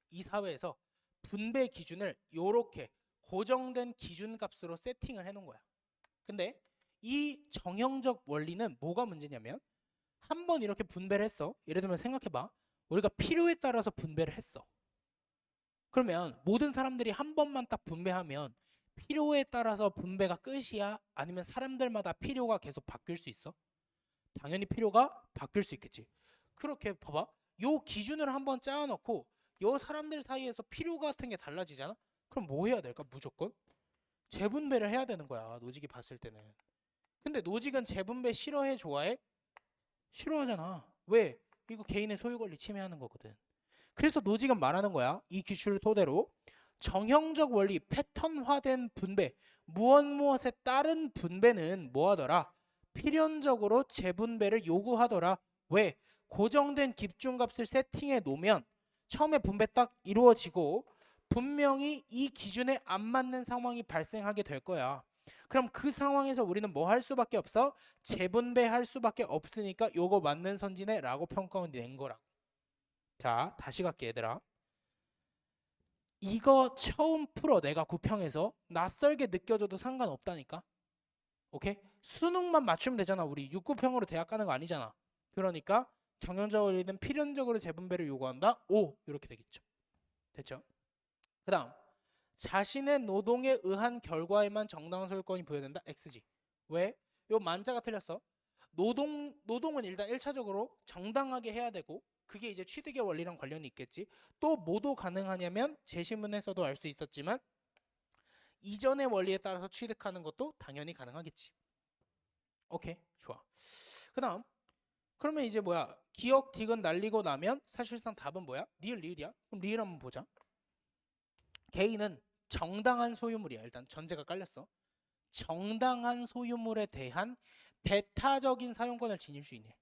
이 사회에서 분배 기준을 요렇게 고정된 기준값으로 세팅을 해놓은 거야. 근데 이 정형적 원리는 뭐가 문제냐면 한번 이렇게 분배를 했어. 예를 들면 생각해봐. 우리가 필요에 따라서 분배를 했어. 그러면 모든 사람들이 한 번만 딱 분배하면 필요에 따라서 분배가 끝이야? 아니면 사람들마다 필요가 계속 바뀔 수 있어? 당연히 필요가 바뀔 수 있겠지. 그렇게 봐봐. 요 기준을 한번 짜놓고 요 사람들 사이에서 필요 같은 게 달라지잖아? 그럼 뭐 해야 될까? 무조건 재분배를 해야 되는 거야. 노직이 봤을 때는. 근데 노직은 재분배 싫어해? 좋아해? 싫어하잖아. 왜? 이거 개인의 소유 권리 침해하는 거거든. 그래서 노직은 말하는 거야. 이 기준을 토대로 정형적 원리, 패턴화된 분배, 무엇에 따른 분배는 뭐하더라? 필연적으로 재분배를 요구하더라. 왜? 고정된 기준값을 세팅해 놓으면 처음에 분배 딱 이루어지고 분명히 이 기준에 안 맞는 상황이 발생하게 될 거야. 그럼 그 상황에서 우리는 뭐 할 수밖에 없어? 재분배할 수밖에 없으니까 요거 맞는 선지네 라고 평가를 낸 거라고. 자, 다시 갈게 얘들아. 이거 처음 풀어. 내가 구평에서 낯설게 느껴져도 상관없다니까. 오케이? 수능만 맞추면 되잖아. 우리 6구평으로 대학 가는 거 아니잖아. 그러니까 정형적 원리는 필연적으로 재분배를 요구한다. 오, 이렇게 되겠죠. 됐죠? 그 다음 자신의 노동에 의한 결과에만 정당한 소유권이 부여된다. X지. 왜? 요 만자가 틀렸어. 노동은 일단 1차적으로 정당하게 해야 되고 그게 이제 취득의 원리랑 관련이 있겠지. 또 뭐도 가능하냐면 제시문에서도 알 수 있었지만 이전의 원리에 따라서 취득하는 것도 당연히 가능하겠지. 오케이, 좋아. 그 다음 그러면 이제 뭐야? 기억 디귿 날리고 나면 사실상 답은 뭐야? 리을 리을이야. 그럼 리을 한번 보자. 개인은 정당한 소유물이야. 일단 전제가 깔렸어. 정당한 소유물에 대한 배타적인 사용권을 지닐 수 있네.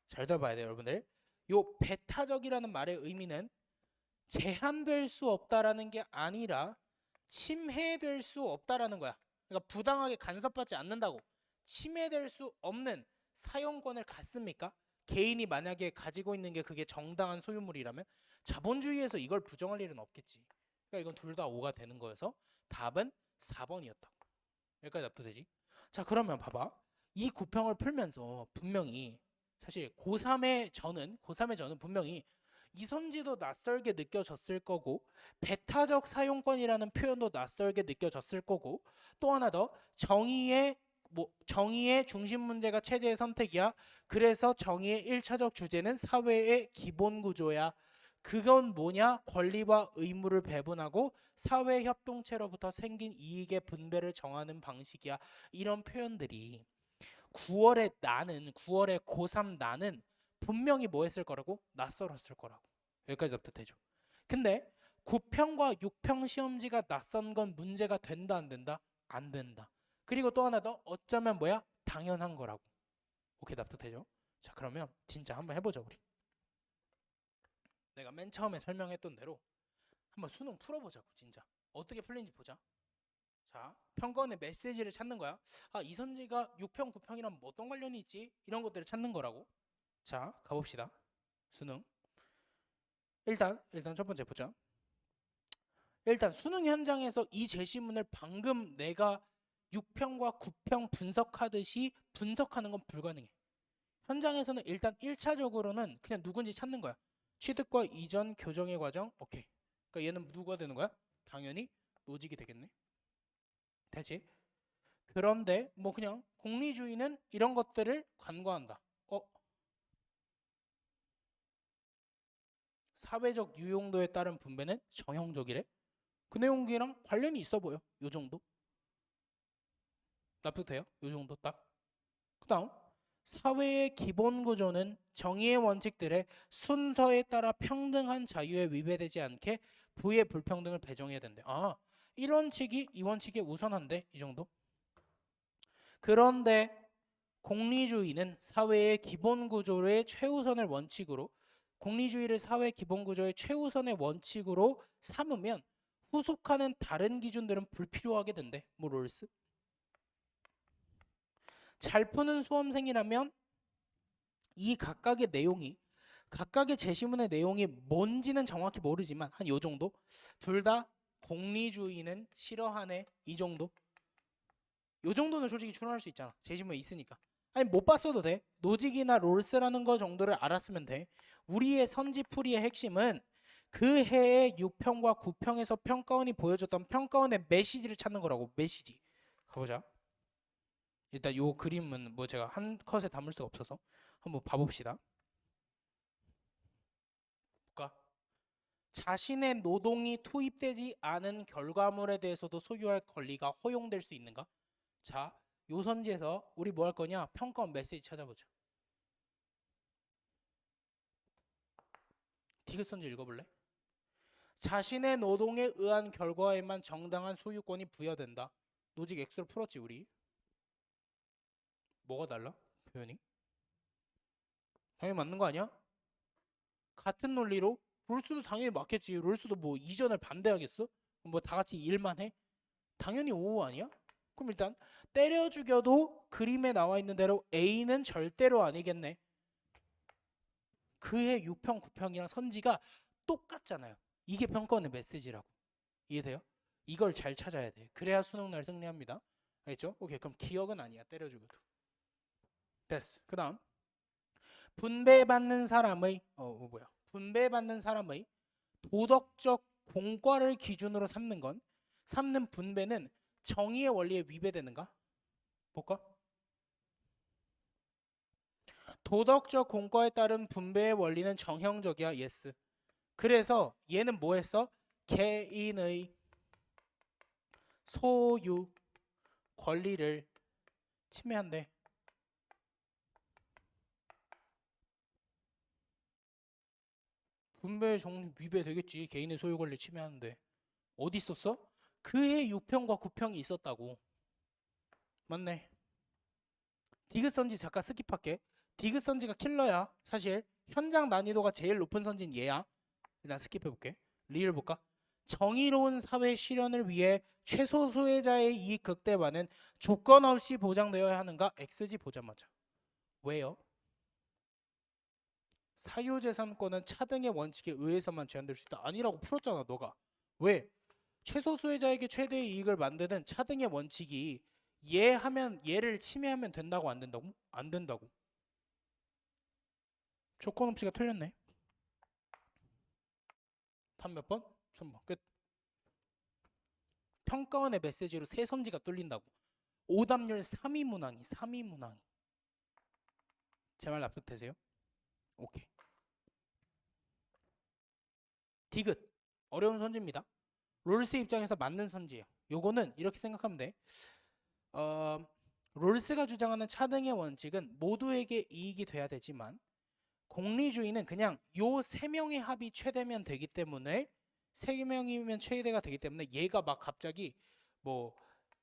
잘 들어봐야 돼요, 여러분들. 요 배타적이라는 말의 의미는 제한될 수 없다라는 게 아니라 침해될 수 없다라는 거야. 그러니까 부당하게 간섭받지 않는다고. 침해될 수 없는 사용권을 갖습니까? 개인이 만약에 가지고 있는 게 그게 정당한 소유물이라면 자본주의에서 이걸 부정할 일은 없겠지. 그러니까 이건 둘 다 5가 되는 거여서 답은 4번이었다고. 여기까지 납득되지? 자, 그러면 봐봐. 이 구평을 풀면서 분명히 사실 고3의 저는 분명히 이선지도 낯설게 느껴졌을 거고 배타적 사용권이라는 표현도 낯설게 느껴졌을 거고 또 하나 더 정의의 중심 문제가 체제의 선택이야. 그래서 정의의 1차적 주제는 사회의 기본 구조야. 그건 뭐냐? 권리와 의무를 배분하고 사회 협동체로부터 생긴 이익의 분배를 정하는 방식이야. 이런 표현들이 9월의 고3 나는 분명히 뭐 했을 거라고? 낯설었을 거라고. 여기까지 납득되죠? 근데 9평과 6평 시험지가 낯선 건 문제가 된다 안 된다? 안 된다. 그리고 또 하나 더 어쩌면 뭐야? 당연한 거라고. 오케이, 납득되죠? 자, 그러면 진짜 한번 해보자 우리. 내가 맨 처음에 설명했던 대로 한번 수능 풀어보자고. 진짜 어떻게 풀리는지 보자. 자, 평건의 메시지를 찾는 거야. 아, 이선지가 6평 9평이랑 뭐 어떤 관련이 있지? 이런 것들을 찾는 거라고. 자, 가봅시다. 수능. 일단 첫 번째 보자. 일단 수능 현장에서 이 제시문을 방금 내가 6평과 9평 분석하듯이 분석하는 건 불가능해. 현장에서는 일단 1차적으로는 그냥 누군지 찾는 거야. 취득과 이전 교정의 과정. 오케이. 그러니까 얘는 누가 되는 거야? 당연히 노직이 되겠네. 되지? 그런데 뭐 그냥 공리주의는 이런 것들을 간과한다. 사회적 유용도에 따른 분배는 정형적이래. 그 내용이랑 관련이 있어 보여. 요 정도. 납득돼요? 요 정도 딱. 그다음 사회의 기본 구조는 정의의 원칙들의 순서에 따라 평등한 자유에 위배되지 않게 부의 불평등을 배정해야 된대. 아, 1원칙이 2원칙에 우선한데 이 정도. 그런데 공리주의는 사회의 기본 구조의 최우선을 원칙으로 공리주의를 사회 기본 구조의 최우선의 원칙으로 삼으면 후속하는 다른 기준들은 불필요하게 된대. 뭐 롤스? 잘 푸는 수험생이라면 이 각각의 내용이 각각의 제시문의 내용이 뭔지는 정확히 모르지만 한 요 정도. 둘 다 공리주의는 싫어하네. 이 정도. 요 정도는 솔직히 추론할 수 있잖아. 제시문에 있으니까. 아니 못 봤어도 돼. 노직이나 롤스라는 거 정도를 알았으면 돼. 우리의 선지풀이의 핵심은 그 해의 6평과 9평에서 평가원이 보여줬던 평가원의 메시지를 찾는 거라고. 메시지. 가보자. 일단 요 그림은 뭐 제가 한 컷에 담을 수가 없어서 한번 봐봅시다. 볼까? 자신의 노동이 투입되지 않은 결과물에 대해서도 소유할 권리가 허용될 수 있는가? 자, 요 선지에서 우리 뭐 할 거냐? 평가원 메시지 찾아보자. 디귿 선지 읽어볼래? 자신의 노동에 의한 결과에만 정당한 소유권이 부여된다. 노직 X로 풀었지 우리. 뭐가 달라? 표현이? 당연히 맞는 거 아니야? 같은 논리로 롤스도 당연히 맞겠지. 롤스도 뭐 이전을 반대하겠어? 뭐 다 같이 일만 해? 당연히 O 아니야? 그럼 일단 때려 죽여도 그림에 나와 있는 대로 A는 절대로 아니겠네. 그해 6평 9평이랑 선지가 똑같잖아요. 이게 평가원의 메시지라고. 이해돼요? 이걸 잘 찾아야 돼. 그래야 수능날 승리합니다. 알겠죠? 오케이. 그럼 기억은 아니야. 때려 죽여도. 됐어. 그 다음 분배받는 사람의 분배받는 사람의 도덕적 공과를 기준으로 삼는 분배는 정의의 원리에 위배되는가? 볼까? 도덕적 공과에 따른 분배의 원리는 정형적이야. 예스. 그래서 얘는 뭐 했어? 개인의 소유 권리를 침해한대. 분배 정 위배 되겠지. 개인의 소유 권리 침해하는데. 어디 있었어? 그해 6평과 9평이 있었다고. 맞네. 디귿 선지 잠깐 스킵할게. 디귿 선지가 킬러야. 사실 현장 난이도가 제일 높은 선지는 얘야. 일단 스킵해볼게. 리를 볼까? 정의로운 사회 실현을 위해 최소 수혜자의 이익 극대화는 조건 없이 보장되어야 하는가? X지 보자마자. 왜요? 사유재산권은 차등의 원칙에 의해서만 제한될 수 있다. 아니라고 풀었잖아 너가. 왜? 최소 수혜자에게 최대의 이익을 만드는 차등의 원칙이 얘를 침해하면 된다고 안 된다고? 안 된다고. 조건 없이가 틀렸네. 답 몇 번? 3번. 끝. 평가원의 메시지로 새 선지가 뚫린다고. 오답률 3위 문항이. 제 말 납득되세요? 오케이. 디귿. 어려운 선지입니다. 롤스 입장에서 맞는 선지예요. 요거는 이렇게 생각하면 돼. 롤스가 주장하는 차등의 원칙은 모두에게 이익이 돼야 되지만 공리주의는 그냥 요 세 명의 합이 최대면 되기 때문에 3명이면 최대가 되기 때문에 얘가 막 갑자기 뭐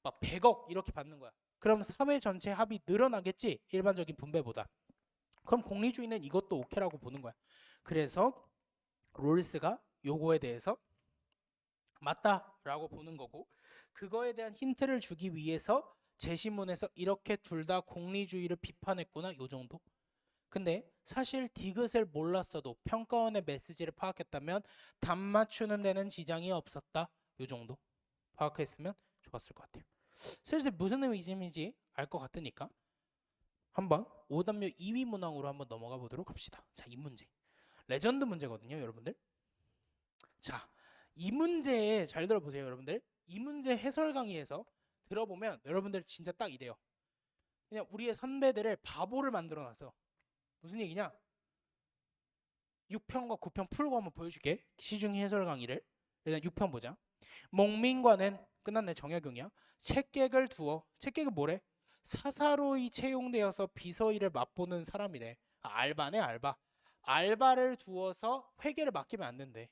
막 100억 이렇게 받는 거야. 그럼 사회 전체 합이 늘어나겠지. 일반적인 분배보다. 그럼 공리주의는 이것도 오케이라고 보는 거야. 그래서 롤스가 요거에 대해서 맞다라고 보는 거고 그거에 대한 힌트를 주기 위해서 제시문에서 이렇게 둘 다 공리주의를 비판했구나 요 정도. 근데 사실 디귿을 몰랐어도 평가원의 메시지를 파악했다면 답 맞추는 데는 지장이 없었다 요 정도 파악했으면 좋았을 것 같아요. 슬슬 무슨 의미인지 알 것 같으니까 한번 오답률 2위 문항으로 한번 넘어가 보도록 합시다. 자, 이 문제. 레전드 문제거든요, 여러분들. 자, 이 문제 잘 들어보세요, 여러분들. 이 문제 해설 강의에서 들어보면 여러분들 진짜 딱 이래요. 그냥 우리의 선배들을 바보를 만들어놔서. 무슨 얘기냐? 6편과 9편 풀고 한번 보여줄게. 시중 해설 강의를. 일단 6편 보자. 목민과는 끝났네. 정약용이야. 채객을 두어. 채객은 뭐래? 사사로이 채용되어서 비서일을 맛보는 사람이래. 알바네, 알바. 알바를 두어서 회계를 맡기면 안 된대.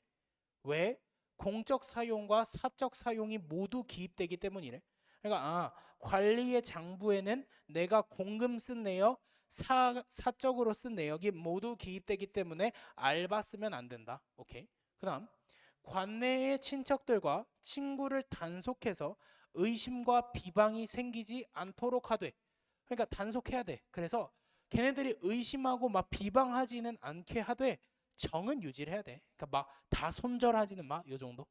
왜? 공적 사용과 사적 사용이 모두 기입되기 때문이래. 그러니까 관리의 장부에는 내가 공금 쓴 내역, 사적으로 쓴 내역이 모두 기입되기 때문에 알바 쓰면 안 된다. 오케이. 그다음 관내의 친척들과 친구를 단속해서 의심과 비방이 생기지 않도록 하되. 그러니까 단속해야 돼. 그래서 걔네들이 의심하고 막 비방하지는 않게 하되 정은 유지를 해야 돼. 그러니까 막 다 손절하지는 마. 요 정도.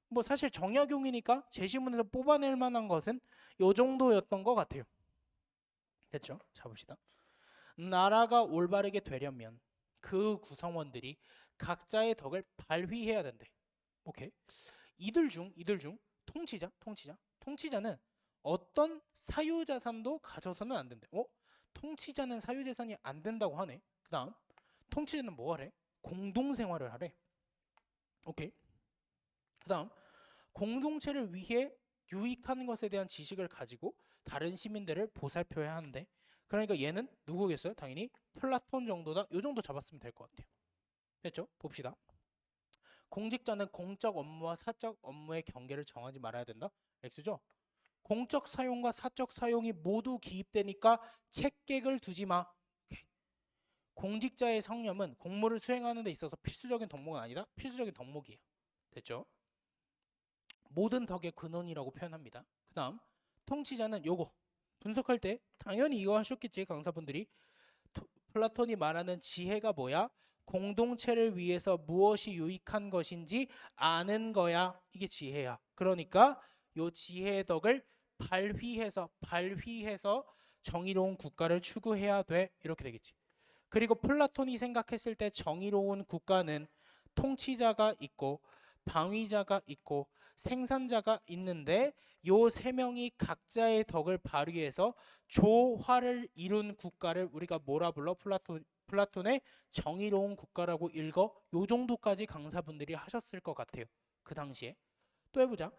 뭐 사실 정약용이니까 제시문에서 뽑아낼 만한 것은 요 정도였던 것 같아요. 됐죠? 자 봅시다. 나라가 올바르게 되려면 그 구성원들이 각자의 덕을 발휘해야 된대. 오케이. 이들 중 통치자는 어떤 사유재산도 가져서는 안 된대. 통치자는 사유재산이 안 된다고 하네. 그다음 통치자는 뭐 하래? 공동생활을 하래. 오케이. 그다음 공동체를 위해 유익한 것에 대한 지식을 가지고 다른 시민들을 보살펴야 하는데, 그러니까 얘는 누구겠어요? 당연히 플라톤 정도다. 요 정도 잡았으면 될 것 같아요. 됐죠? 봅시다. 공직자는 공적 업무와 사적 업무의 경계를 정하지 말아야 된다. X죠? 공적 사용과 사적 사용이 모두 기입되니까 채객을 두지 마. 오케이. 공직자의 성념은 공무를 수행하는 데 있어서 필수적인 덕목은 아니다. 필수적인 덕목이에요. 됐죠? 모든 덕의 근원이라고 표현합니다. 그 다음 통치자는 요거 분석할 때 당연히 이거 하셨겠지. 강사분들이 플라톤이 말하는 지혜가 뭐야? 공동체를 위해서 무엇이 유익한 것인지 아는 거야. 이게 지혜야. 그러니까 요 지혜의 덕을 발휘해서 정의로운 국가를 추구해야 돼. 이렇게 되겠지. 그리고 플라톤이 생각했을 때 정의로운 국가는 통치자가 있고 방위자가 있고 생산자가 있는데 요 세 명이 각자의 덕을 발휘해서 조화를 이룬 국가를 우리가 뭐라 불러? 플라톤의 정의로운 국가라고 읽어. 요 정도까지 강사분들이 하셨을 것 같아요. 그 당시에. 또 해보자.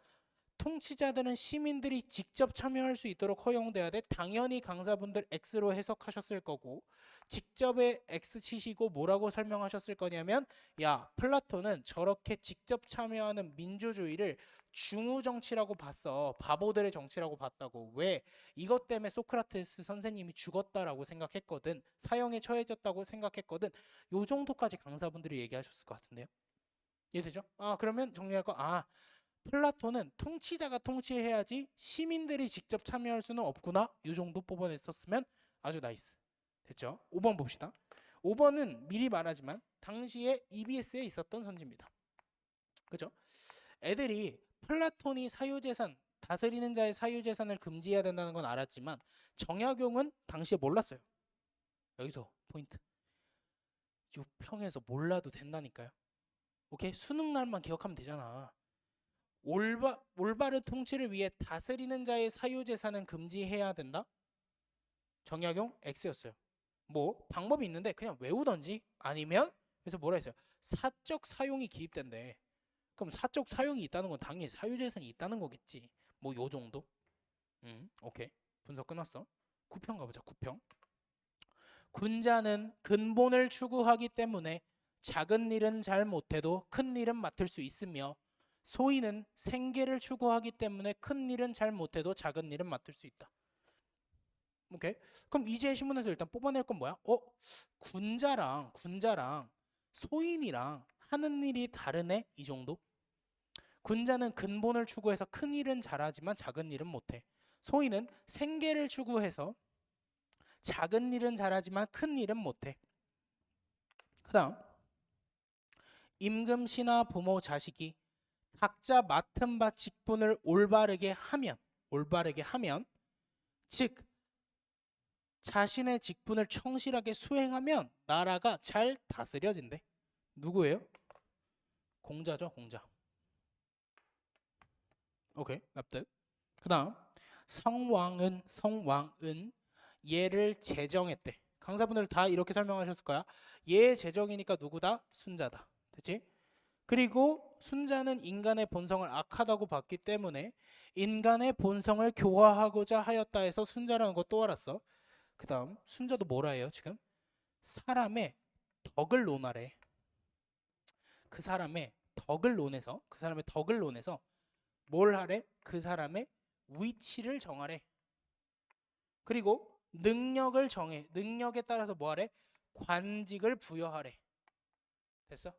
통치자들은 시민들이 직접 참여할 수 있도록 허용돼야 돼. 당연히 강사분들 X로 해석하셨을 거고, 직접에 X 치시고 뭐라고 설명하셨을 거냐면, 야, 플라톤은 저렇게 직접 참여하는 민주주의를 중우 정치라고 봤어. 바보들의 정치라고 봤다고. 왜? 이것 때문에 소크라테스 선생님이 죽었다라고 생각했거든. 사형에 처해졌다고 생각했거든. 요 정도까지 강사분들이 얘기하셨을 것 같은데요. 이해되죠? 그러면 정리할 거. 플라톤은 통치자가 통치해야지 시민들이 직접 참여할 수는 없구나. 이 정도 뽑아냈었으면 아주 나이스. 됐죠? 5번 봅시다. 5번은 미리 말하지만 당시에 EBS에 있었던 선지입니다. 그죠? 애들이 플라톤이 사유재산, 다스리는 자의 사유재산을 금지해야 된다는 건 알았지만 정약용은 당시에 몰랐어요. 여기서 포인트. 유평에서 몰라도 된다니까요. 오케이? 수능 날만 기억하면 되잖아. 올바른 통치를 위해 다스리는 자의 사유재산은 금지해야 된다? 정약용 X였어요. 뭐 방법이 있는데 그냥 외우던지 아니면 그래서 뭐라 했어요? 사적 사용이 기입된대. 그럼 사적 사용이 있다는 건 당연히 사유재산이 있다는 거겠지. 뭐 요 정도? 오케이. 분석 끝났어. 9평 가보자. 9평. 군자는 근본을 추구하기 때문에 작은 일은 잘 못해도 큰 일은 맡을 수 있으며, 소인은 생계를 추구하기 때문에 큰 일은 잘 못해도 작은 일은 맡을 수 있다. 오케이. 그럼 이제 신문에서 일단 뽑아낼 건 뭐야? 군자랑 소인이랑 하는 일이 다르네. 이 정도. 군자는 근본을 추구해서 큰 일은 잘하지만 작은 일은 못해. 소인은 생계를 추구해서 작은 일은 잘하지만 큰 일은 못해. 그 다음 임금, 신하, 부모, 자식이 각자 맡은 바 직분을 올바르게 하면 즉 자신의 직분을 청실하게 수행하면 나라가 잘 다스려진대. 누구예요? 공자죠, 공자. 오케이, 납득. 그다음 성왕은 얘를 제정했대. 강사분들 다 이렇게 설명하셨을 거야. 얘 제정이니까 누구다? 순자다. 됐지? 그리고 순자는 인간의 본성을 악하다고 봤기 때문에 인간의 본성을 교화하고자 하였다 해서 순자라는 거 또 알았어. 그 다음 순자도 뭐라 해요 지금? 사람의 덕을 논하래. 그 사람의 덕을 논해서 뭘 하래? 그 사람의 위치를 정하래. 그리고 능력을 정해. 능력에 따라서 뭐 하래? 관직을 부여하래. 됐어?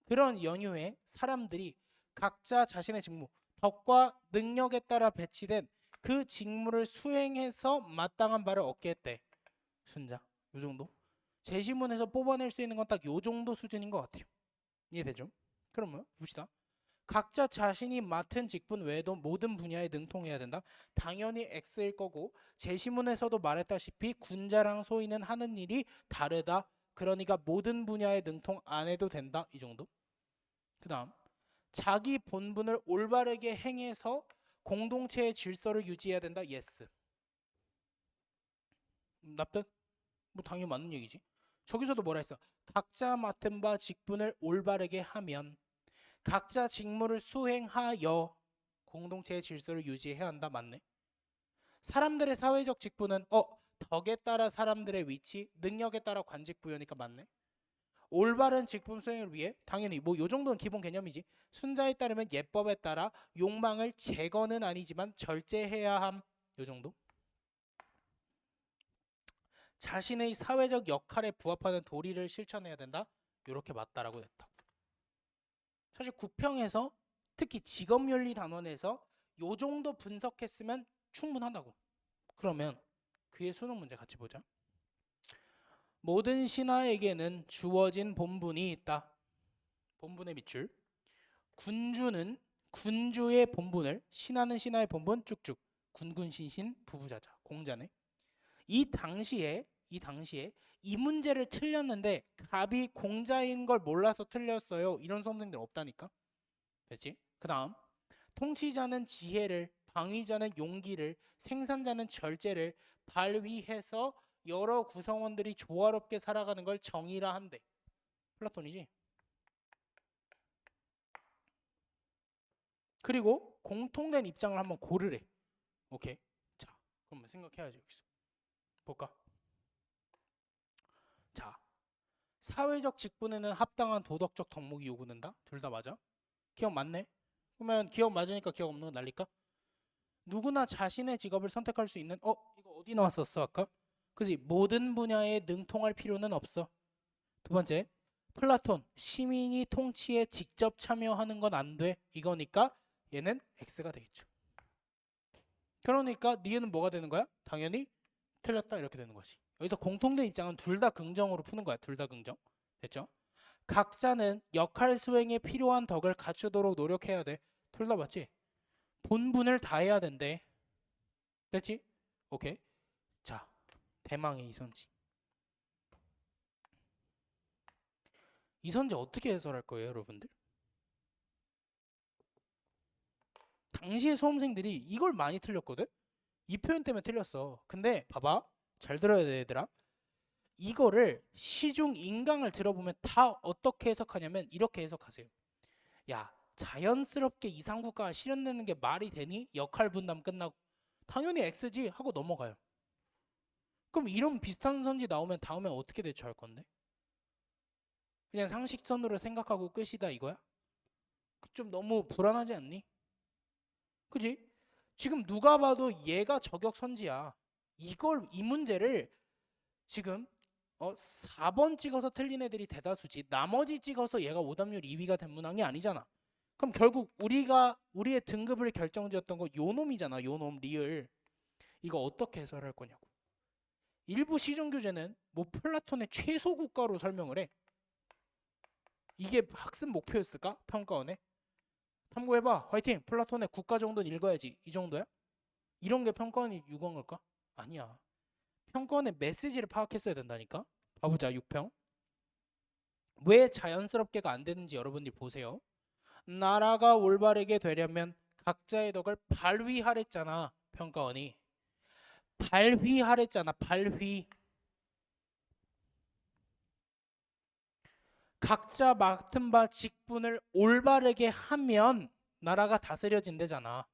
그런 연유에 사람들이 각자 자신의 직무, 덕과 능력에 따라 배치된 그 직무를 수행해서 마땅한 바를 얻게 했대. 순자. 요 정도. 제시문에서 뽑아낼 수 있는 건 딱 요 정도 수준인 것 같아요. 이해되죠? 그러면 봅시다. 각자 자신이 맡은 직분 외에도 모든 분야에 능통해야 된다. 당연히 X일 거고 제시문에서도 말했다시피 군자랑 소인은 하는 일이 다르다. 그러니까 모든 분야에 능통 안 해도 된다. 이 정도. 그 다음 자기 본분을 올바르게 행해서 공동체의 질서를 유지해야 된다. 예스. 납득? 뭐 당연히 맞는 얘기지. 저기서도 뭐라 했어? 각자 맡은 바 직분을 올바르게 하면 각자 직무를 수행하여 공동체의 질서를 유지해야 한다. 맞네. 사람들의 사회적 직분은 덕에 따라 사람들의 위치, 능력에 따라 관직 부여니까 맞네. 올바른 직분 수행을 위해 당연히 뭐 요 정도는 기본 개념이지. 순자에 따르면 예법에 따라 욕망을 제거는 아니지만 절제해야 함. 요 정도. 자신의 사회적 역할에 부합하는 도리를 실천해야 된다. 요렇게 맞다라고 냈다. 사실 구평에서 특히 직업윤리 단원에서 요 정도 분석했으면 충분하다고. 그러면 그의 수능 문제 같이 보자. 모든 신하에게는 주어진 본분이 있다. 본분의 밑줄. 군주는 군주의 본분을, 신하는 신하의 본분 쭉쭉. 군군신신 부부자자. 공자네. 이 당시에 이 문제를 틀렸는데 갑이 공자인 걸 몰라서 틀렸어요. 이런 수험생들 없다니까. 됐지? 그 다음 통치자는 지혜를, 방위자는 용기를, 생산자는 절제를 발휘해서 여러 구성원들이 조화롭게 살아가는 걸 정의라 한대. 플라톤이지. 그리고 공통된 입장을 한번 고르래. 오케이. 자, 그러면 생각해야지. 여기서 볼까? 자, 사회적 직분에는 합당한 도덕적 덕목이 요구된다. 둘 다 맞아. 기억 맞네. 그러면 기억 맞으니까 기억 없는 거 날릴까? 누구나 자신의 직업을 선택할 수 있는 이거 어디 나왔었어 아까? 그지? 모든 분야에 능통할 필요는 없어. 두 번째, 플라톤 시민이 통치에 직접 참여하는 건 안 돼. 이거니까 얘는 X가 되겠죠. 그러니까 니은 뭐가 되는 거야? 당연히 틀렸다 이렇게 되는 거지. 여기서 공통된 입장은 둘 다 긍정으로 푸는 거야. 둘 다 긍정. 됐죠? 각자는 역할 수행에 필요한 덕을 갖추도록 노력해야 돼. 둘 다 맞지? 본분을 다해야 된대. 됐지? 오케이. 자, 대망의 이선지. 이선지 어떻게 해설할 거예요, 여러분들? 당시의 수험생들이 이걸 많이 틀렸거든? 이 표현 때문에 틀렸어. 근데 봐봐. 잘 들어야 돼, 얘들아. 이거를 시중 인강을 들어보면 다 어떻게 해석하냐면 이렇게 해석하세요. 야, 자연스럽게 이상국가가 실현되는 게 말이 되니? 역할 분담 끝나고 당연히 X지 하고 넘어가요. 그럼 이런 비슷한 선지 나오면 다음에 어떻게 대처할 건데? 그냥 상식선으로 생각하고 끝이다 이거야? 좀 너무 불안하지 않니? 그지? 지금 누가 봐도 얘가 저격 선지야. 이 문제를 지금 4번 찍어서 틀린 애들이 대다수지. 나머지 찍어서 얘가 오답률 2위가 된 문항이 아니잖아. 그럼 결국 우리의 등급을 결정지었던 거 요놈이잖아. 요놈 리을. 이거 어떻게 해설할 거냐고. 일부 시중교재는 뭐 플라톤의 최소 국가로 설명을 해. 이게 학습 목표였을까? 평가원에. 탐구해봐. 화이팅. 플라톤의 국가 정도는 읽어야지. 이 정도야? 이런 게 평가원이 요구한 걸까? 아니야. 평가원의 메시지를 파악했어야 된다니까. 봐보자. 6평. 왜 자연스럽게가 안 되는지 여러분들이 보세요. 나라가 올바르게 되려면 각자의 덕을 발휘하랬잖아. 평가원이. 발휘하랬잖아. 발휘. 각자 맡은 바 직분을 올바르게 하면 나라가 다스려진대잖아.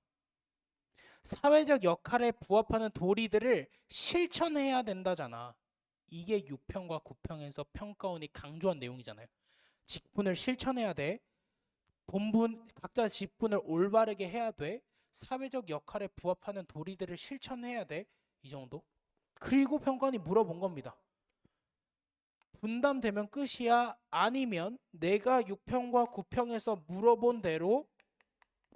사회적 역할에 부합하는 도리들을 실천해야 된다잖아. 이게 6평과 9평에서 평가원이 강조한 내용이잖아요. 직분을 실천해야 돼. 본분 각자 직분을 올바르게 해야 돼. 사회적 역할에 부합하는 도리들을 실천해야 돼. 이 정도. 그리고 평가원이 물어본 겁니다. 분담되면 끝이야? 아니면 내가 6평과 9평에서 물어본 대로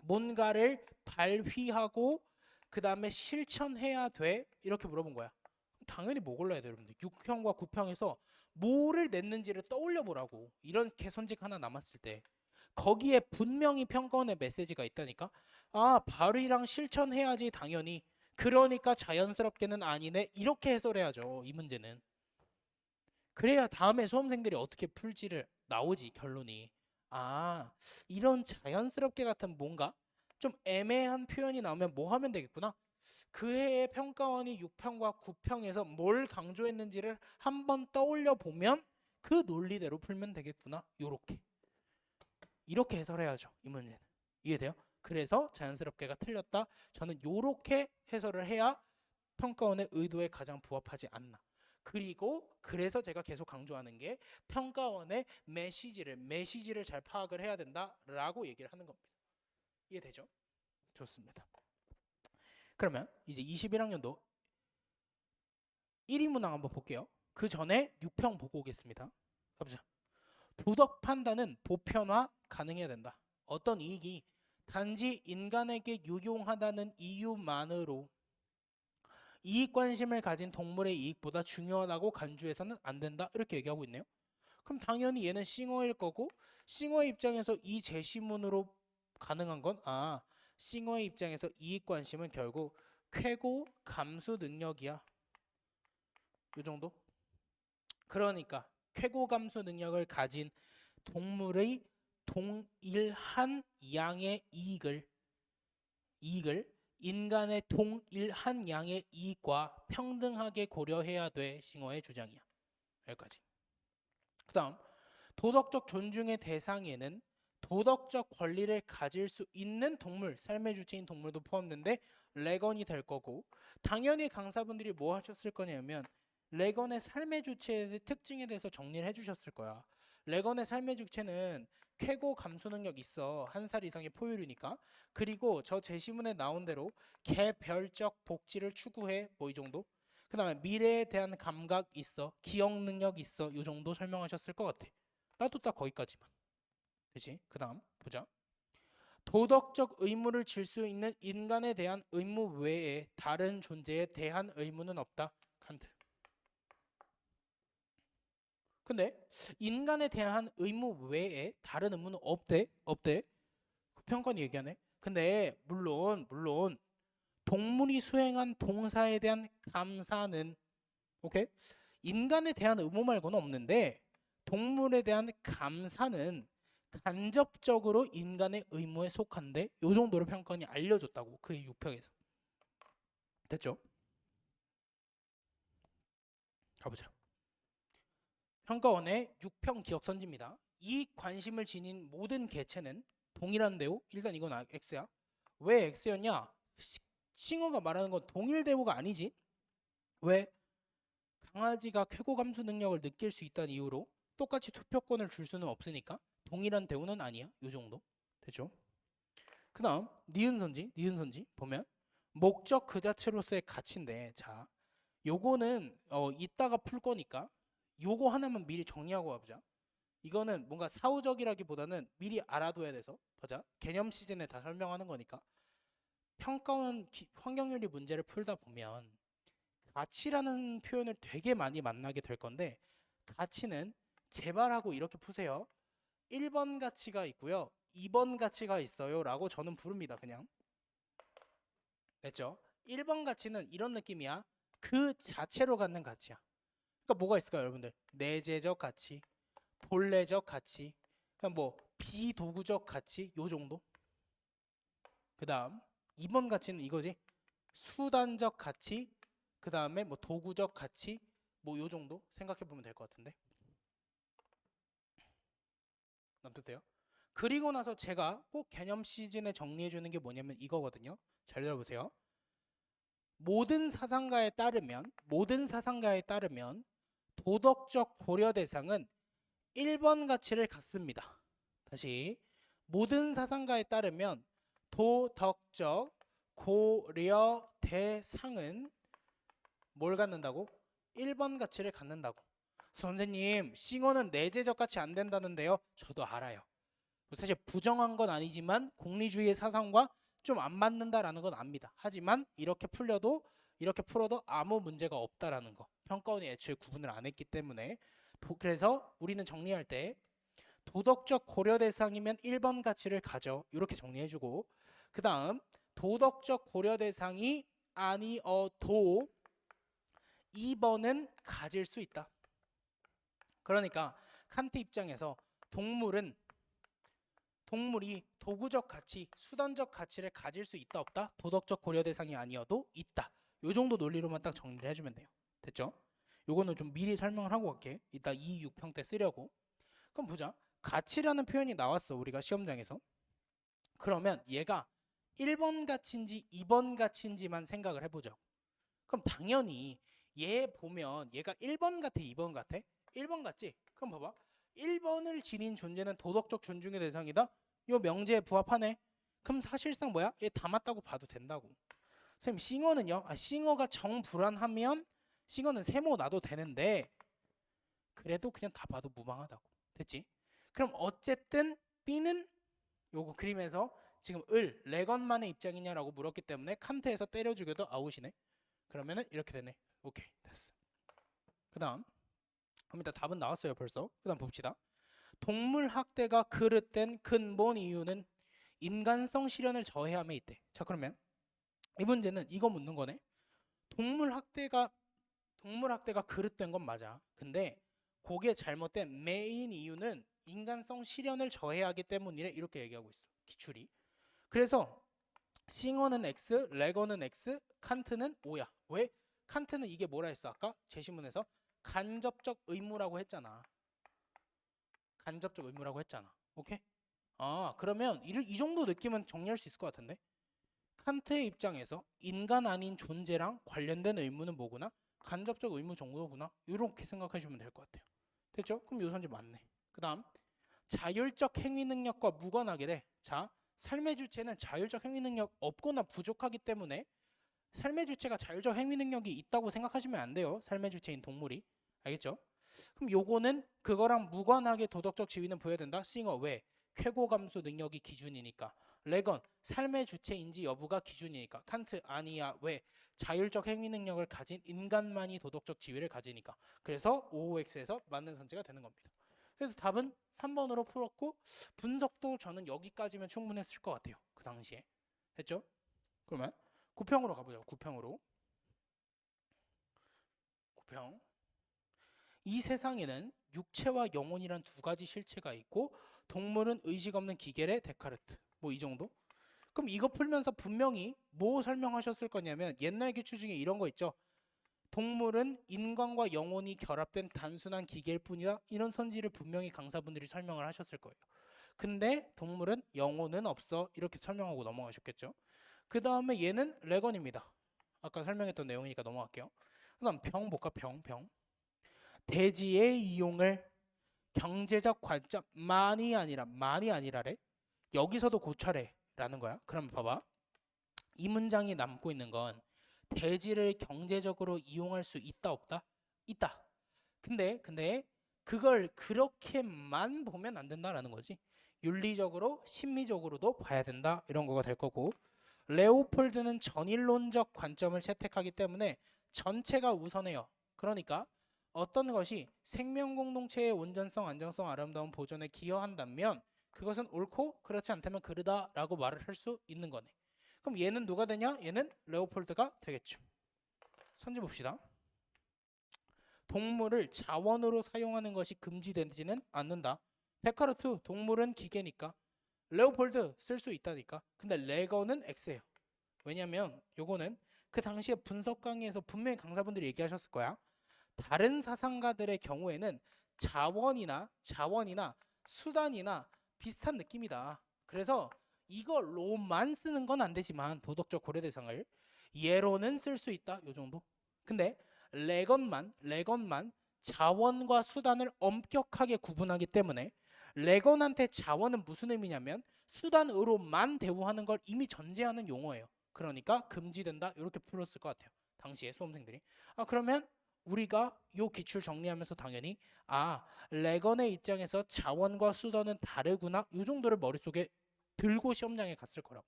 뭔가를 발휘하고 그 다음에 실천해야 돼? 이렇게 물어본 거야. 당연히 뭐 골라야 돼요, 여러분들. 6평과 9평에서 뭐를 냈는지를 떠올려 보라고. 이런 개선직 하나 남았을 때 거기에 분명히 평가원의 메시지가 있다니까. 아, 발휘랑 실천해야지 당연히. 그러니까 자연스럽게는 아니네. 이렇게 해설해야죠, 이 문제는. 그래야 다음에 수험생들이 어떻게 풀지를 나오지, 결론이. 아, 이런 자연스럽게 같은 뭔가 좀 애매한 표현이 나오면 뭐 하면 되겠구나. 그 해의 평가원이 6평과 9평에서 뭘 강조했는지를 한번 떠올려 보면 그 논리대로 풀면 되겠구나. 요렇게. 이렇게 해설해야죠, 이 문제는. 이해돼요? 그래서 자연스럽게가 틀렸다. 저는 요렇게 해설을 해야 평가원의 의도에 가장 부합하지 않나. 그리고 그래서 제가 계속 강조하는 게 평가원의 메시지를 잘 파악을 해야 된다라고 얘기를 하는 겁니다. 이해되죠? 좋습니다. 그러면 이제 21학년도 1위 문항 한번 볼게요. 그 전에 6평 보고 오겠습니다. 가보자. 도덕 판단은 보편화 가능해야 된다. 어떤 이익이 단지 인간에게 유용하다는 이유만으로 이익 관심을 가진 동물의 이익보다 중요하다고 간주해서는 안 된다. 이렇게 얘기하고 있네요. 그럼 당연히 얘는 싱어일 거고, 싱어의 입장에서 이 제시문으로 가능한 건 싱어의 입장에서 이익 관심은 결국 쾌고 감수 능력이야. 이 정도? 그러니까 쾌고 감수 능력을 가진 동물의 동일한 양의 이익을 인간의 동일한 양의 이익과 평등하게 고려해야 돼. 싱어의 주장이야. 여기까지. 그 다음 도덕적 존중의 대상에는 도덕적 권리를 가질 수 있는 동물, 삶의 주체인 동물도 포함되는데 레건이 될 거고, 당연히 강사분들이 뭐 하셨을 거냐면 레건의 삶의 주체의 특징에 대해서 정리를 해주셨을 거야. 레건의 삶의 주체는 쾌고 감수 능력 있어. 1살 이상의 포유류니까. 그리고 저 제시문에 나온 대로 개별적 복지를 추구해. 뭐 이 정도. 그 다음에 미래에 대한 감각 있어. 기억 능력 있어. 이 정도 설명하셨을 것 같아. 나도 딱 거기까지만. 그치? 그 다음 보자. 도덕적 의무를 질 수 있는 인간에 대한 의무 외에 다른 존재에 대한 의무는 없다. 칸트. 근데 인간에 대한 의무 외에 다른 의무는 없대. 그 평가원이 얘기하네. 근데 물론 동물이 수행한 봉사에 대한 감사는 오케이? 인간에 대한 의무 말고는 없는데 동물에 대한 감사는 간접적으로 인간의 의무에 속한데 요 정도로 평가원이 알려줬다고. 그 6평에서. 됐죠? 가보자. 평가원의 6평 기억선지입니다. 이 관심을 지닌 모든 개체는 동일한데요. 일단 이건 X야. 왜 X였냐? 싱어가 말하는 건 동일 대우가 아니지. 왜? 강아지가 쾌고 감수 능력을 느낄 수 있다는 이유로 똑같이 투표권을 줄 수는 없으니까 동일한 대우는 아니야. 요 정도. 됐죠? 그 다음 니은선지 보면 목적 그 자체로서의 가치인데, 자 요거는 이따가 풀 거니까 요거 하나만 미리 정리하고 가보자. 이거는 뭔가 사후적이라기보다는 미리 알아둬야 돼서 보자. 개념 시즌에 다 설명하는 거니까. 평가원 환경윤리 문제를 풀다 보면 가치라는 표현을 되게 많이 만나게 될 건데, 가치는 제발하고 이렇게 푸세요. 1번 가치가 있고요. 2번 가치가 있어요. 라고 저는 부릅니다. 그냥. 됐죠? 1번 가치는 이런 느낌이야. 그 자체로 갖는 가치야. 그러니까 뭐가 있을까요, 여러분들? 내재적 가치, 본래적 가치, 그냥 뭐 비도구적 가치 요 정도. 그 다음 2번 가치는 이거지. 수단적 가치, 그 다음에 뭐 도구적 가치, 뭐 요 정도 생각해 보면 될 것 같은데. 남뜻해요? 그리고 나서 제가 꼭 개념 시즌에 정리해 주는 게 뭐냐면 이거거든요. 잘 들어보세요. 모든 사상가에 따르면 도덕적 고려 대상은 1번 가치를 갖습니다. 다시 모든 사상가에 따르면 도덕적 고려 대상은 뭘 갖는다고? 1번 가치를 갖는다고. 선생님, 싱어는 내재적 가치 안 된다는데요. 저도 알아요. 사실 부정한 건 아니지만 공리주의의 사상과 좀 안 맞는다라는 건 압니다. 하지만 이렇게 풀어도 아무 문제가 없다라는 거. 평가원이 애초에 구분을 안 했기 때문에 그래서 우리는 정리할 때 도덕적 고려 대상이면 1번 가치를 가져. 이렇게 정리해주고 그 다음 도덕적 고려 대상이 아니어도 2번은 가질 수 있다. 그러니까 칸트 입장에서 동물이 도구적 가치, 수단적 가치를 가질 수 있다 없다? 도덕적 고려 대상이 아니어도 있다. 요 정도 논리로만 딱 정리를 해주면 돼요. 됐죠? 요거는 좀 미리 설명을 하고 갈게. 이따 2, 6평 때 쓰려고. 그럼 보자. 가치라는 표현이 나왔어. 우리가 시험장에서. 그러면 얘가 1번 가치인지 2번 가치인지만 생각을 해보죠. 그럼 당연히 얘 보면 얘가 1번 같아, 2번 같아? 1번 같지? 그럼 봐봐. 1번을 지닌 존재는 도덕적 존중의 대상이다? 요 명제에 부합하네. 그럼 사실상 뭐야? 얘 다 맞다고 봐도 된다고. 선생님 싱어는요? 싱어가 정불안하면 싱어는 세모 놔도 되는데 그래도 그냥 다 봐도 무방하다고. 됐지? 그럼 어쨌든 B는 요거 그림에서 지금 레건만의 입장이냐라고 물었기 때문에 칸트에서 때려 죽여도 아웃이네. 그러면은 이렇게 되네. 오케이, 됐어. 그 다음 그럼 일단 답은 나왔어요 벌써. 그 다음 봅시다. 동물 학대가 그릇된 근본 이유는 인간성 실현을 저해함에 있대. 자 그러면 이 문제는 이거 묻는 거네. 동물 학대가 그릇된 건 맞아. 근데 그게 잘못된 메인 이유는 인간성 실현을 저해하기 때문이래. 이렇게 얘기하고 있어 기출이. 그래서 싱어는 X, 레거는 X, 칸트는 O야. 왜? 칸트는 이게 뭐라 했어 아까? 제시문에서 간접적 의무라고 했잖아. 간접적 의무라고 했잖아. 오케이? 그러면 이 정도 느낌은 정리할 수 있을 것 같은데? 칸트의 입장에서 인간 아닌 존재랑 관련된 의무는 뭐구나? 간접적 의무 정도구나. 이렇게 생각해 주면 될 것 같아요. 됐죠? 그럼 요 선지 맞네. 그 다음 자율적 행위 능력과 무관하게 돼. 자, 삶의 주체는 자율적 행위 능력 없거나 부족하기 때문에 삶의 주체가 자율적 행위 능력이 있다고 생각하시면 안 돼요. 삶의 주체인 동물이. 알겠죠? 그럼 요거는 그거랑 무관하게 도덕적 지위는 부여된다. 싱어 왜? 쾌고 감수 능력이 기준이니까. 레건 삶의 주체인지 여부가 기준이니까. 칸트 아니야. 왜? 자율적 행위 능력을 가진 인간만이 도덕적 지위를 가지니까. 그래서 OX에서 맞는 선지가 되는 겁니다. 그래서 답은 3번으로 풀었고 분석도 저는 여기까지면 충분했을 것 같아요. 그 당시에. 됐죠? 그러면 9평으로 가보죠. 9평으로. 9평. 이 세상에는 육체와 영혼이란 두 가지 실체가 있고 동물은 의식 없는 기계래. 데카르트. 뭐 이 정도? 그럼 이거 풀면서 분명히 뭐 설명하셨을 거냐면 옛날 기출 중에 이런 거 있죠. 동물은 인간과 영혼이 결합된 단순한 기계일 뿐이다. 이런 선지를 분명히 강사분들이 설명을 하셨을 거예요. 근데 동물은 영혼은 없어. 이렇게 설명하고 넘어가셨겠죠. 그 다음에 얘는 레건입니다. 아까 설명했던 내용이니까 넘어갈게요. 그 다음 병 볼까? 병. 대지의 이용을 경제적 관점만이 아니라래. 여기서도 고찰해 라는 거야. 그럼 봐봐. 이 문장이 남고 있는 건 대지를 경제적으로 이용할 수 있다 없다? 있다. 근데 그걸 그렇게만 보면 안 된다라는 거지. 윤리적으로 심미적으로도 봐야 된다. 이런 거가 될 거고. 레오폴드는 전일론적 관점을 채택하기 때문에 전체가 우선해요. 그러니까 어떤 것이 생명 공동체의 온전성, 안정성, 아름다운 보존에 기여한다면 그것은 옳고 그렇지 않다면 그르다라고 말을 할 수 있는 거네. 그럼 얘는 누가 되냐? 얘는 레오폴드가 되겠죠. 선지 봅시다. 동물을 자원으로 사용하는 것이 금지되지는 않는다. 데카르트 동물은 기계니까. 레오폴드 쓸 수 있다니까. 근데 레거는 X예요. 왜냐면 요거는 그 당시에 분석 강의에서 분명히 강사분들이 얘기하셨을 거야. 다른 사상가들의 경우에는 자원이나 수단이나 비슷한 느낌이다. 그래서 이걸로만 쓰는 건 안 되지만 도덕적 고려 대상을 예로는 쓸 수 있다. 요 정도. 근데 레건만 자원과 수단을 엄격하게 구분하기 때문에 레건한테 자원은 무슨 의미냐면 수단으로만 대우하는 걸 이미 전제하는 용어예요. 그러니까 금지된다. 이렇게 풀었을 것 같아요. 당시에 수험생들이. 그러면 우리가 요 기출 정리하면서 당연히 레건의 입장에서 자원과 수단은 다르구나. 요 정도를 머릿속에 들고 시험장에 갔을 거라고.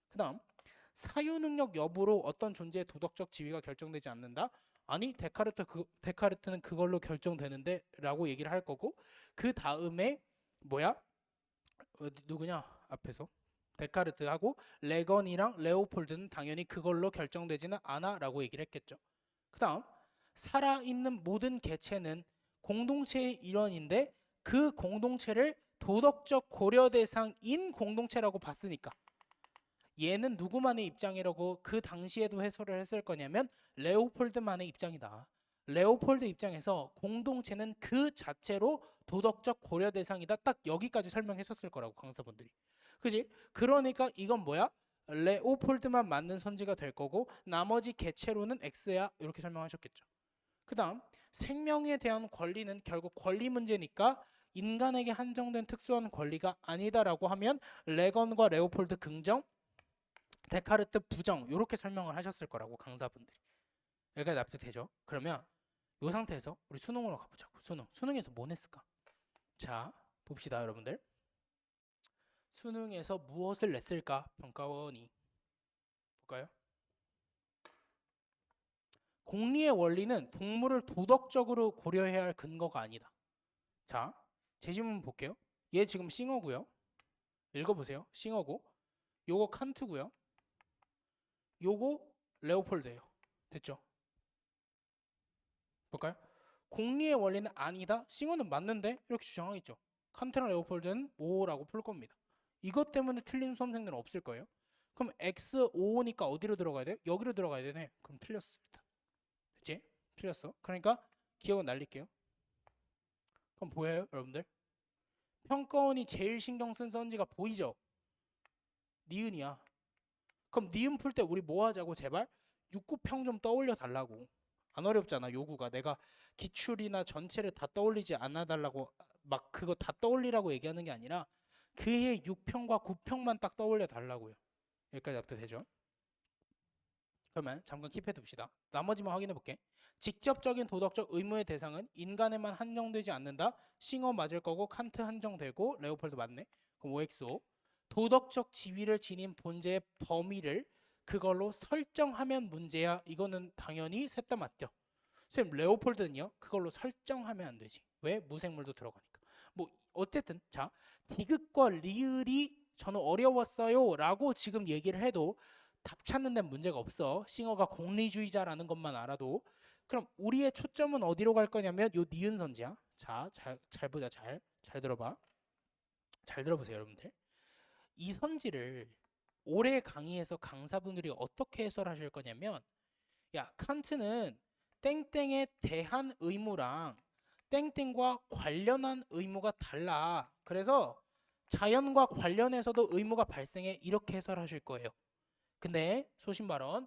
그 다음 사유 능력 여부로 어떤 존재의 도덕적 지위가 결정되지 않는다. 아니 데카르트는 그걸로 결정되는데 라고 얘기를 할 거고, 그 다음에 누구냐 앞에서 데카르트하고 레건이랑 레오폴드는 당연히 그걸로 결정되지는 않아 라고 얘기를 했겠죠. 그 다음 살아있는 모든 개체는 공동체의 일원인데 그 공동체를 도덕적 고려 대상인 공동체라고 봤으니까 얘는 누구만의 입장이라고 그 당시에도 해설을 했을 거냐면 레오폴드만의 입장이다. 레오폴드 입장에서 공동체는 그 자체로 도덕적 고려 대상이다. 딱 여기까지 설명했었을 거라고 강사분들이. 그지? 그러니까 이건 레오폴드만 맞는 선지가 될 거고 나머지 개체로는 X야. 이렇게 설명하셨겠죠. 그 다음 생명에 대한 권리는 결국 권리 문제니까 인간에게 한정된 특수한 권리가 아니다라고 하면 레건과 레오폴드 긍정, 데카르트 부정 이렇게 설명을 하셨을 거라고 강사분들이. 여기까지 납득되죠? 그러면 이 상태에서 우리 수능으로 가보자고. 수능에서 뭐 냈을까? 자 봅시다 여러분들. 수능에서 무엇을 냈을까? 평가원이 볼까요? 공리의 원리는 동물을 도덕적으로 고려해야 할 근거가 아니다. 자, 제 질문 볼게요. 얘 지금 싱어고요. 읽어보세요. 싱어고. 요거 칸트고요. 요거 레오폴드예요. 됐죠? 볼까요? 공리의 원리는 아니다. 싱어는 맞는데 이렇게 주장하겠죠. 칸트랑 레오폴드는 O라고 풀 겁니다. 이것 때문에 틀린 수험생들은 없을 거예요. 그럼 X5니까 어디로 들어가야 돼요? 여기로 들어가야 되네. 그럼 틀렸어. 일단. 됐지? 틀렸어. 그러니까 기억은 날릴게요. 그럼 보여요 여러분들? 평가원이 제일 신경 쓴 선지가 보이죠? 니은이야. 그럼 니은 풀 때 우리 뭐 하자고 제발? 육구평 좀 떠올려 달라고. 안 어렵잖아 요구가. 내가 기출이나 전체를 다 떠올리지 않아 달라고 막 그거 다 떠올리라고 얘기하는 게 아니라 그의 6평과 9평만 딱 떠올려 달라고요. 여기까지 납득되죠? 그러면 잠깐 킵해 둡시다. 나머지만 확인해 볼게. 직접적인 도덕적 의무의 대상은 인간에만 한정되지 않는다. 싱어 맞을 거고 칸트 한정되고 레오폴드 맞네. 그럼 OXO. 도덕적 지위를 지닌 본체의 범위를 그걸로 설정하면 문제야. 이거는 당연히 셋 다 맞죠. 선생님 레오폴드는요 그걸로 설정하면 안 되지. 왜? 무생물도 들어가니까. 뭐 어쨌든 자 디귿과 리을이 저는 어려웠어요 라고 지금 얘기를 해도 답 찾는 데는 문제가 없어. 싱어가 공리주의자라는 것만 알아도. 그럼 우리의 초점은 어디로 갈 거냐면 요 니은 선지야. 자, 잘 보자. 잘 들어봐. 잘 들어보세요 여러분들. 이 선지를 올해 강의에서 강사분들이 어떻게 해설하실 거냐면 야 칸트는 땡땡에 대한 의무랑 땡땡과 관련한 의무가 달라. 그래서 자연과 관련해서도 의무가 발생해. 이렇게 해설하실 거예요. 근데 소신 발언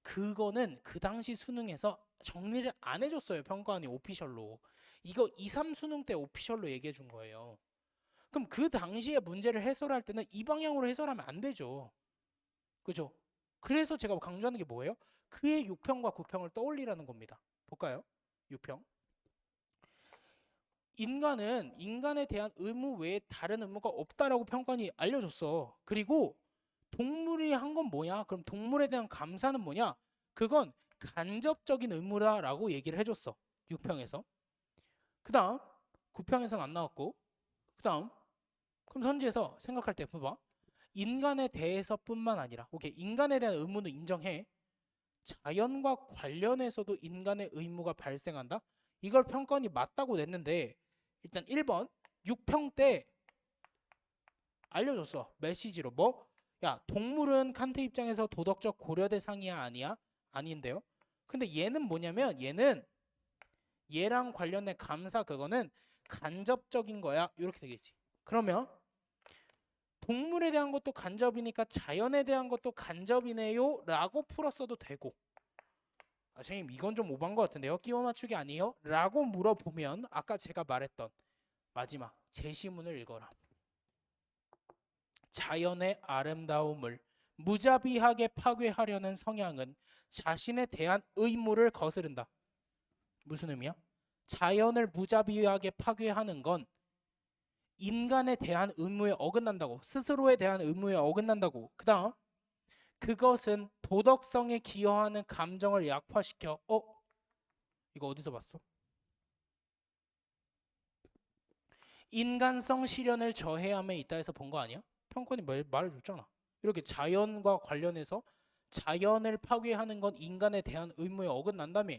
그거는 그 당시 수능에서 정리를 안 해줬어요. 평가원이 오피셜로. 이거 2, 3 수능 때 오피셜로 얘기해 준 거예요. 그럼 그 당시에 문제를 해설할 때는 이 방향으로 해설하면 안 되죠. 그죠? 그래서 제가 강조하는 게 뭐예요? 그의 6평과 9평을 떠올리라는 겁니다. 볼까요? 6평. 인간은 인간에 대한 의무 외에 다른 의무가 없다라고 평가원이 알려줬어. 그리고 동물이 한 건 뭐냐? 그럼 동물에 대한 감사는 뭐냐? 그건 간접적인 의무다라고 얘기를 해줬어. 6평에서. 그 다음 9평에서는 안 나왔고 그 다음 그럼 선지에서 생각할 때 봐봐. 인간에 대해서뿐만 아니라 오케이 인간에 대한 의무는 인정해. 자연과 관련해서도 인간의 의무가 발생한다? 이걸 평가원이 맞다고 냈는데 일단 1번 6평 때 알려줬어. 메시지로 뭐? 야, 동물은 칸트 입장에서 도덕적 고려 대상이야 아니야? 아닌데요. 근데 얘는 뭐냐면 얘는 얘랑 관련된 감사 그거는 간접적인 거야. 이렇게 되겠지. 그러면 동물에 대한 것도 간접이니까 자연에 대한 것도 간접이네요 라고 풀었어도 되고, 아, 선생님 이건 좀 오반 것 같은데요? 끼워 맞추기 아니에요? 라고 물어보면 아까 제가 말했던 마지막 제시문을 읽어라. 자연의 아름다움을 무자비하게 파괴하려는 성향은 자신에 대한 의무를 거스른다. 무슨 의미야? 자연을 무자비하게 파괴하는 건 인간에 대한 의무에 어긋난다고. 스스로에 대한 의무에 어긋난다고. 그 다음 그것은 도덕성에 기여하는 감정을 약화시켜. 이거 어디서 봤어? 인간성 실현을 저해함에 있다 해서 본 거 아니야? 평권이 말해줬잖아. 이렇게 자연과 관련해서 자연을 파괴하는 건 인간에 대한 의무에 어긋난다며.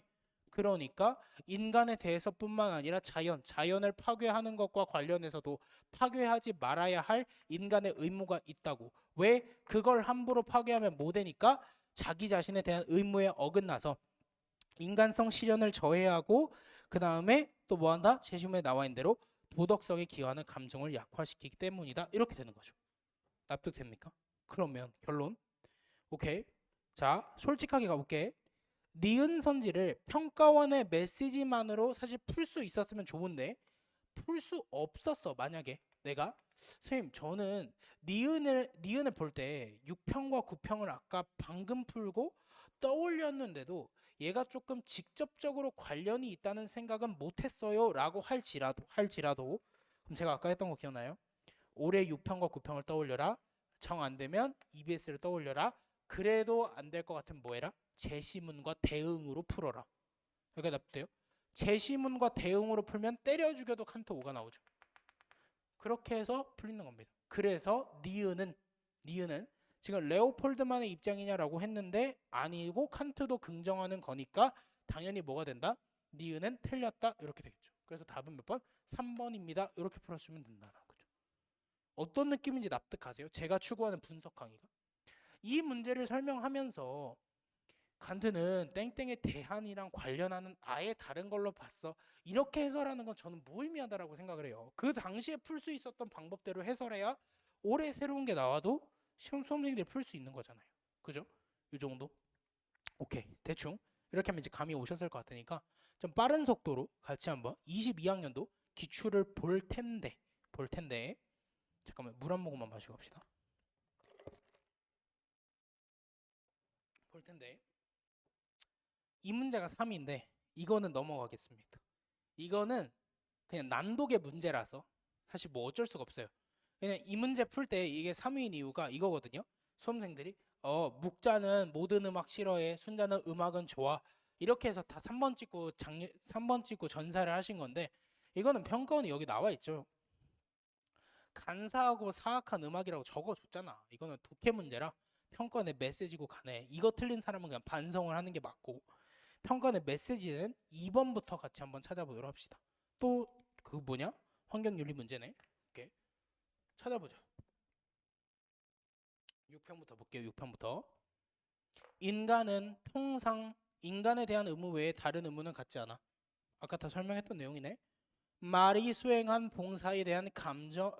그러니까 인간에 대해서뿐만 아니라 자연을 파괴하는 것과 관련해서도 파괴하지 말아야 할 인간의 의무가 있다고. 왜? 그걸 함부로 파괴하면 못 되니까 자기 자신에 대한 의무에 어긋나서 인간성 실현을 저해하고, 그 다음에 또 뭐한다? 제시문에 나와 있는 대로 도덕성에 기여하는 감정을 약화시키기 때문이다. 이렇게 되는 거죠. 납득됩니까? 그러면 결론. 오케이. 자, 솔직하게 가볼게. 니은 선지를 평가원의 메시지만으로 사실 풀 수 있었으면 좋은데 풀 수 없었어. 만약에 내가 선생님 저는 니은을 볼 때 6평과 9평을 아까 방금 풀고 떠올렸는데도 얘가 조금 직접적으로 관련이 있다는 생각은 못했어요 라고 할지라도 그럼 제가 아까 했던 거 기억나요? 올해 6평과 9평을 떠올려라. 정 안 되면 EBS를 떠올려라. 그래도 안 될 것 같으면 뭐 해라? 제시문과 대응으로 풀어라. 여기가 납득돼요? 제시문과 대응으로 풀면 때려 죽여도 칸트 5가 나오죠. 그렇게 해서 풀리는 겁니다. 그래서 니은은 지금 레오폴드만의 입장이냐라고 했는데 아니고 칸트도 긍정하는 거니까 당연히 뭐가 된다? 니은은 틀렸다. 이렇게 되겠죠. 그래서 답은 몇 번? 3번입니다. 이렇게 풀어주면 된다는 거죠. 어떤 느낌인지 납득하세요? 제가 추구하는 분석 강의가. 이 문제를 설명하면서 칸트는 땡땡의 대한이랑 관련하는 아예 다른 걸로 봤어. 이렇게 해설하는 건 저는 무의미하다라고 생각을 해요. 그 당시에 풀 수 있었던 방법대로 해설해야 올해 새로운 게 나와도 수험생들이 풀 수 있는 거잖아요. 그죠? 이 정도? 오케이. 대충 이렇게 하면 이제 감이 오셨을 것 같으니까 좀 빠른 속도로 같이 한번 22학년도 기출을 볼 텐데 잠깐만 물 한 모금만 마시고 갑시다. 볼 텐데 이 문제가 3인데 이거는 넘어가겠습니다. 이거는 그냥 난독의 문제라서 사실 뭐 어쩔 수가 없어요. 그냥 이 문제 풀 때 이게 3위인 이유가 이거거든요. 수험생들이 묵자는 모든 음악 싫어해, 순자는 음악은 좋아. 이렇게 해서 다 3번 찍고 전사를 하신 건데 이거는 평가원이 여기 나와 있죠. 간사하고 사악한 음악이라고 적어줬잖아. 이거는 독해 문제라 평가원의 메시지고 가네. 이거 틀린 사람은 그냥 반성을 하는 게 맞고, 평가원의 메시지는 2번부터 같이 한번 찾아보도록 합시다. 또 그 뭐냐? 환경윤리 문제네. 오케이. 찾아보자. 6편부터 볼게요. 6편부터. 인간은 통상 인간에 대한 의무 외에 다른 의무는 갖지 않아. 아까 다 설명했던 내용이네. 말이 수행한 봉사에 대한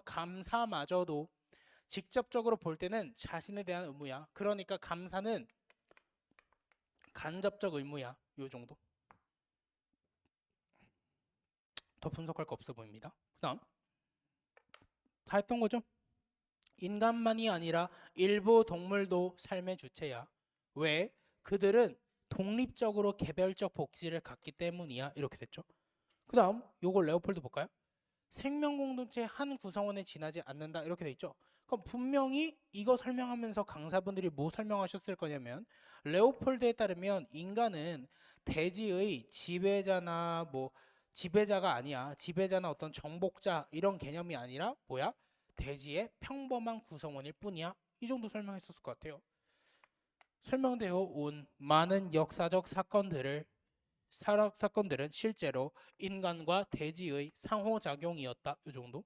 감사마저도 직접적으로 볼 때는 자신에 대한 의무야. 그러니까 감사는 간접적 의무야. 요 정도. 더 분석할 거 없어 보입니다. 그 다음 다 했던 거죠? 인간만이 아니라 일부 동물도 삶의 주체야. 왜? 그들은 독립적으로 개별적 복지를 갖기 때문이야. 이렇게 됐죠. 그 다음 요걸 레오폴드 볼까요? 생명 공동체 한 구성원에 지나지 않는다. 이렇게 돼 있죠. 그럼 분명히 이거 설명하면서 강사분들이 뭐 설명하셨을 거냐면 레오폴드에 따르면 인간은 대지의 지배자나 뭐 지배자가 아니야. 지배자나 어떤 정복자 이런 개념이 아니라 뭐야? 대지의 평범한 구성원일 뿐이야. 이 정도 설명했었을 것 같아요. 설명되어 온 많은 역사적 사건들은 실제로 인간과 대지의 상호작용이었다. 이 정도.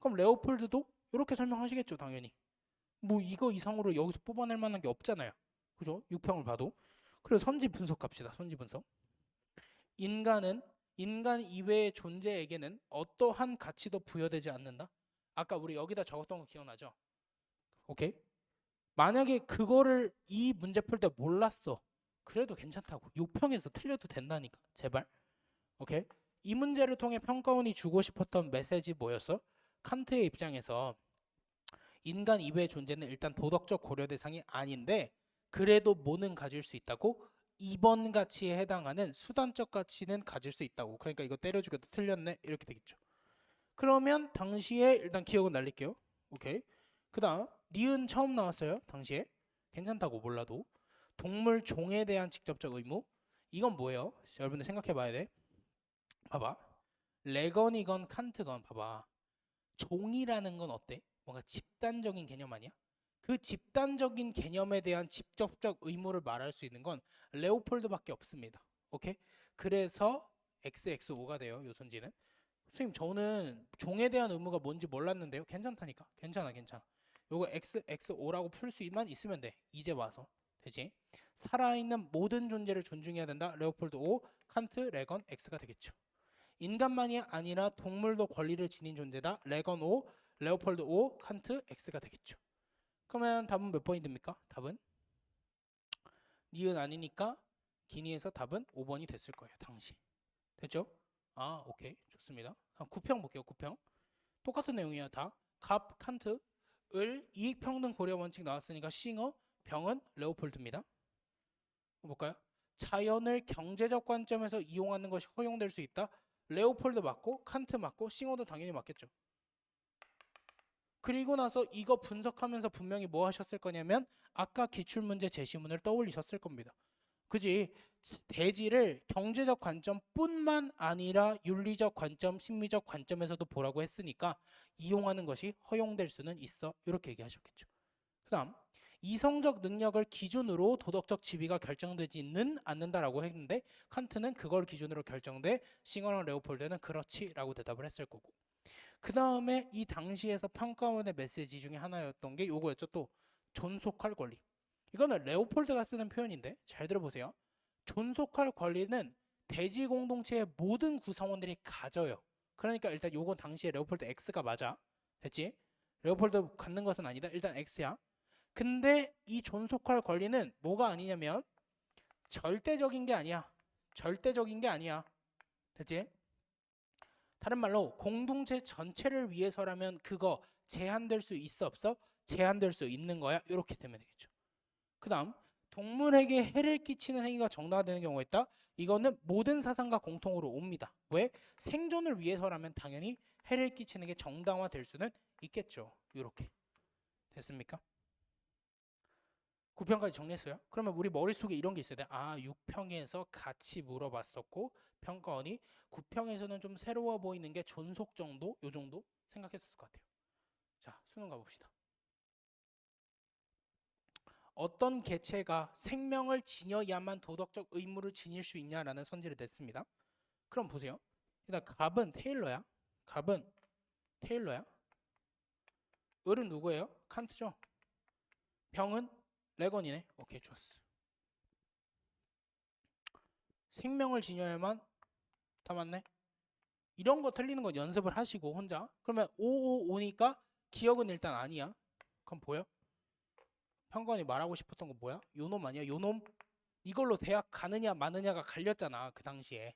그럼 레오폴드도 이렇게 설명하시겠죠, 당연히. 뭐 이거 이상으로 여기서 뽑아낼 만한 게 없잖아요. 그죠? 유평을 봐도. 그래서 선지 분석 갑시다. 선지 분석. 인간 이외의 존재에게는 어떠한 가치도 부여되지 않는다. 아까 우리 여기다 적었던 거 기억나죠? 오케이? 만약에 그거를 이 문제 풀 때 몰랐어. 그래도 괜찮다고. 유평에서 틀려도 된다니까. 제발. 오케이? 이 문제를 통해 평가원이 주고 싶었던 메시지 뭐였어? 칸트의 입장에서 인간 이외의 존재는 일단 도덕적 고려 대상이 아닌데 그래도 뭐는 가질 수 있다고? 2번 가치에 해당하는 수단적 가치는 가질 수 있다고. 그러니까 이거 때려주기도 틀렸네. 이렇게 되겠죠. 그러면 당시에 일단 기억은 날릴게요. 오케이. 그 다음 니은 처음 나왔어요. 당시에. 괜찮다고 몰라도. 동물 종에 대한 직접적 의무. 이건 뭐예요? 여러분들 생각해 봐야 돼. 봐봐. 레건이건 칸트건 봐봐. 종이라는 건 어때? 뭔가 집단적인 개념 아니야? 그 집단적인 개념에 대한 직접적 의무를 말할 수 있는 건 레오폴드밖에 없습니다. 오케이? 그래서 XXO가 돼요. 요 선지는. 선생님 저는 종에 대한 의무가 뭔지 몰랐는데요. 괜찮다니까. 괜찮아. 요거 XXO라고 풀 수만 있으면 돼. 이제 와서. 되지? 살아있는 모든 존재를 존중해야 된다. 레오폴드 O, 칸트, 레건, X가 되겠죠. 인간만이 아니라 동물도 권리를 지닌 존재다. 레건 O, 레오폴드 O, 칸트, X가 되겠죠. 그러면 답은 몇 번이 됩니까? 답은 니은 아니니까 기니에서 답은 5번이 됐을 거예요. 당시. 됐죠? 아, 오케이. 좋습니다. 9평 볼게요. 9평. 똑같은 내용이야, 다. 갑, 칸트, 을, 이익평등 고려 원칙 나왔으니까 싱어, 병은 레오폴드입니다. 볼까요? 자연을 경제적 관점에서 이용하는 것이 허용될 수 있다. 레오폴드 맞고, 칸트 맞고, 싱어도 당연히 맞겠죠. 그리고 나서 이거 분석하면서 분명히 뭐 하셨을 거냐면 아까 기출문제 제시문을 떠올리셨을 겁니다. 그지? 대지를 경제적 관점뿐만 아니라 윤리적 관점, 심리적 관점에서도 보라고 했으니까 이용하는 것이 허용될 수는 있어. 이렇게 얘기하셨겠죠. 그 다음 이성적 능력을 기준으로 도덕적 지위가 결정되지는 않는다라고 했는데 칸트는 그걸 기준으로 결정돼 싱어랑 레오폴드는 그렇지라고 대답을 했을 거고 그 다음에 이 당시에서 평가원의 메시지 중에 하나였던 게 요거였죠. 또 존속할 권리. 이거는 레오폴드가 쓰는 표현인데 잘 들어보세요. 존속할 권리는 대지 공동체의 모든 구성원들이 가져요. 그러니까 일단 요건 당시에 레오폴드 X가 맞아. 됐지? 레오폴드 갖는 것은 아니다. 일단 X야. 근데 이 존속할 권리는 뭐가 아니냐면 절대적인 게 아니야. 절대적인 게 아니야. 됐지? 다른 말로 공동체 전체를 위해서라면 그거 제한될 수 있어 없어? 제한될 수 있는 거야. 이렇게 되면 되겠죠. 그 다음 동물에게 해를 끼치는 행위가 정당화되는 경우가 있다. 이거는 모든 사상과 공통으로 옵니다. 왜? 생존을 위해서라면 당연히 해를 끼치는 게 정당화될 수는 있겠죠. 이렇게 됐습니까? 9평까지 정리했어요. 그러면 우리 머릿속에 이런 게 있어야 돼. 아 6평에서 같이 물어봤었고 평가원이 9평에서는 좀 새로워 보이는 게 존속 정도? 요 정도 생각했을 것 같아요. 자 수능 가봅시다. 어떤 개체가 생명을 지녀야만 도덕적 의무를 지닐 수 있냐라는 선지를 냈습니다. 그럼 보세요. 일단 갑은 테일러야. 갑은 테일러야. 을은 누구예요? 칸트죠. 병은 레건이네. 오케이 좋았어. 생명을 지녀야만 다 맞네. 이런 거 틀리는 건 연습을 하시고 혼자. 그러면 555니까 기억은 일단 아니야. 그럼 보여? 평가원이 말하고 싶었던 거 뭐야? 요놈 아니야? 요놈? 이걸로 대학 가느냐 마느냐가 갈렸잖아 그 당시에.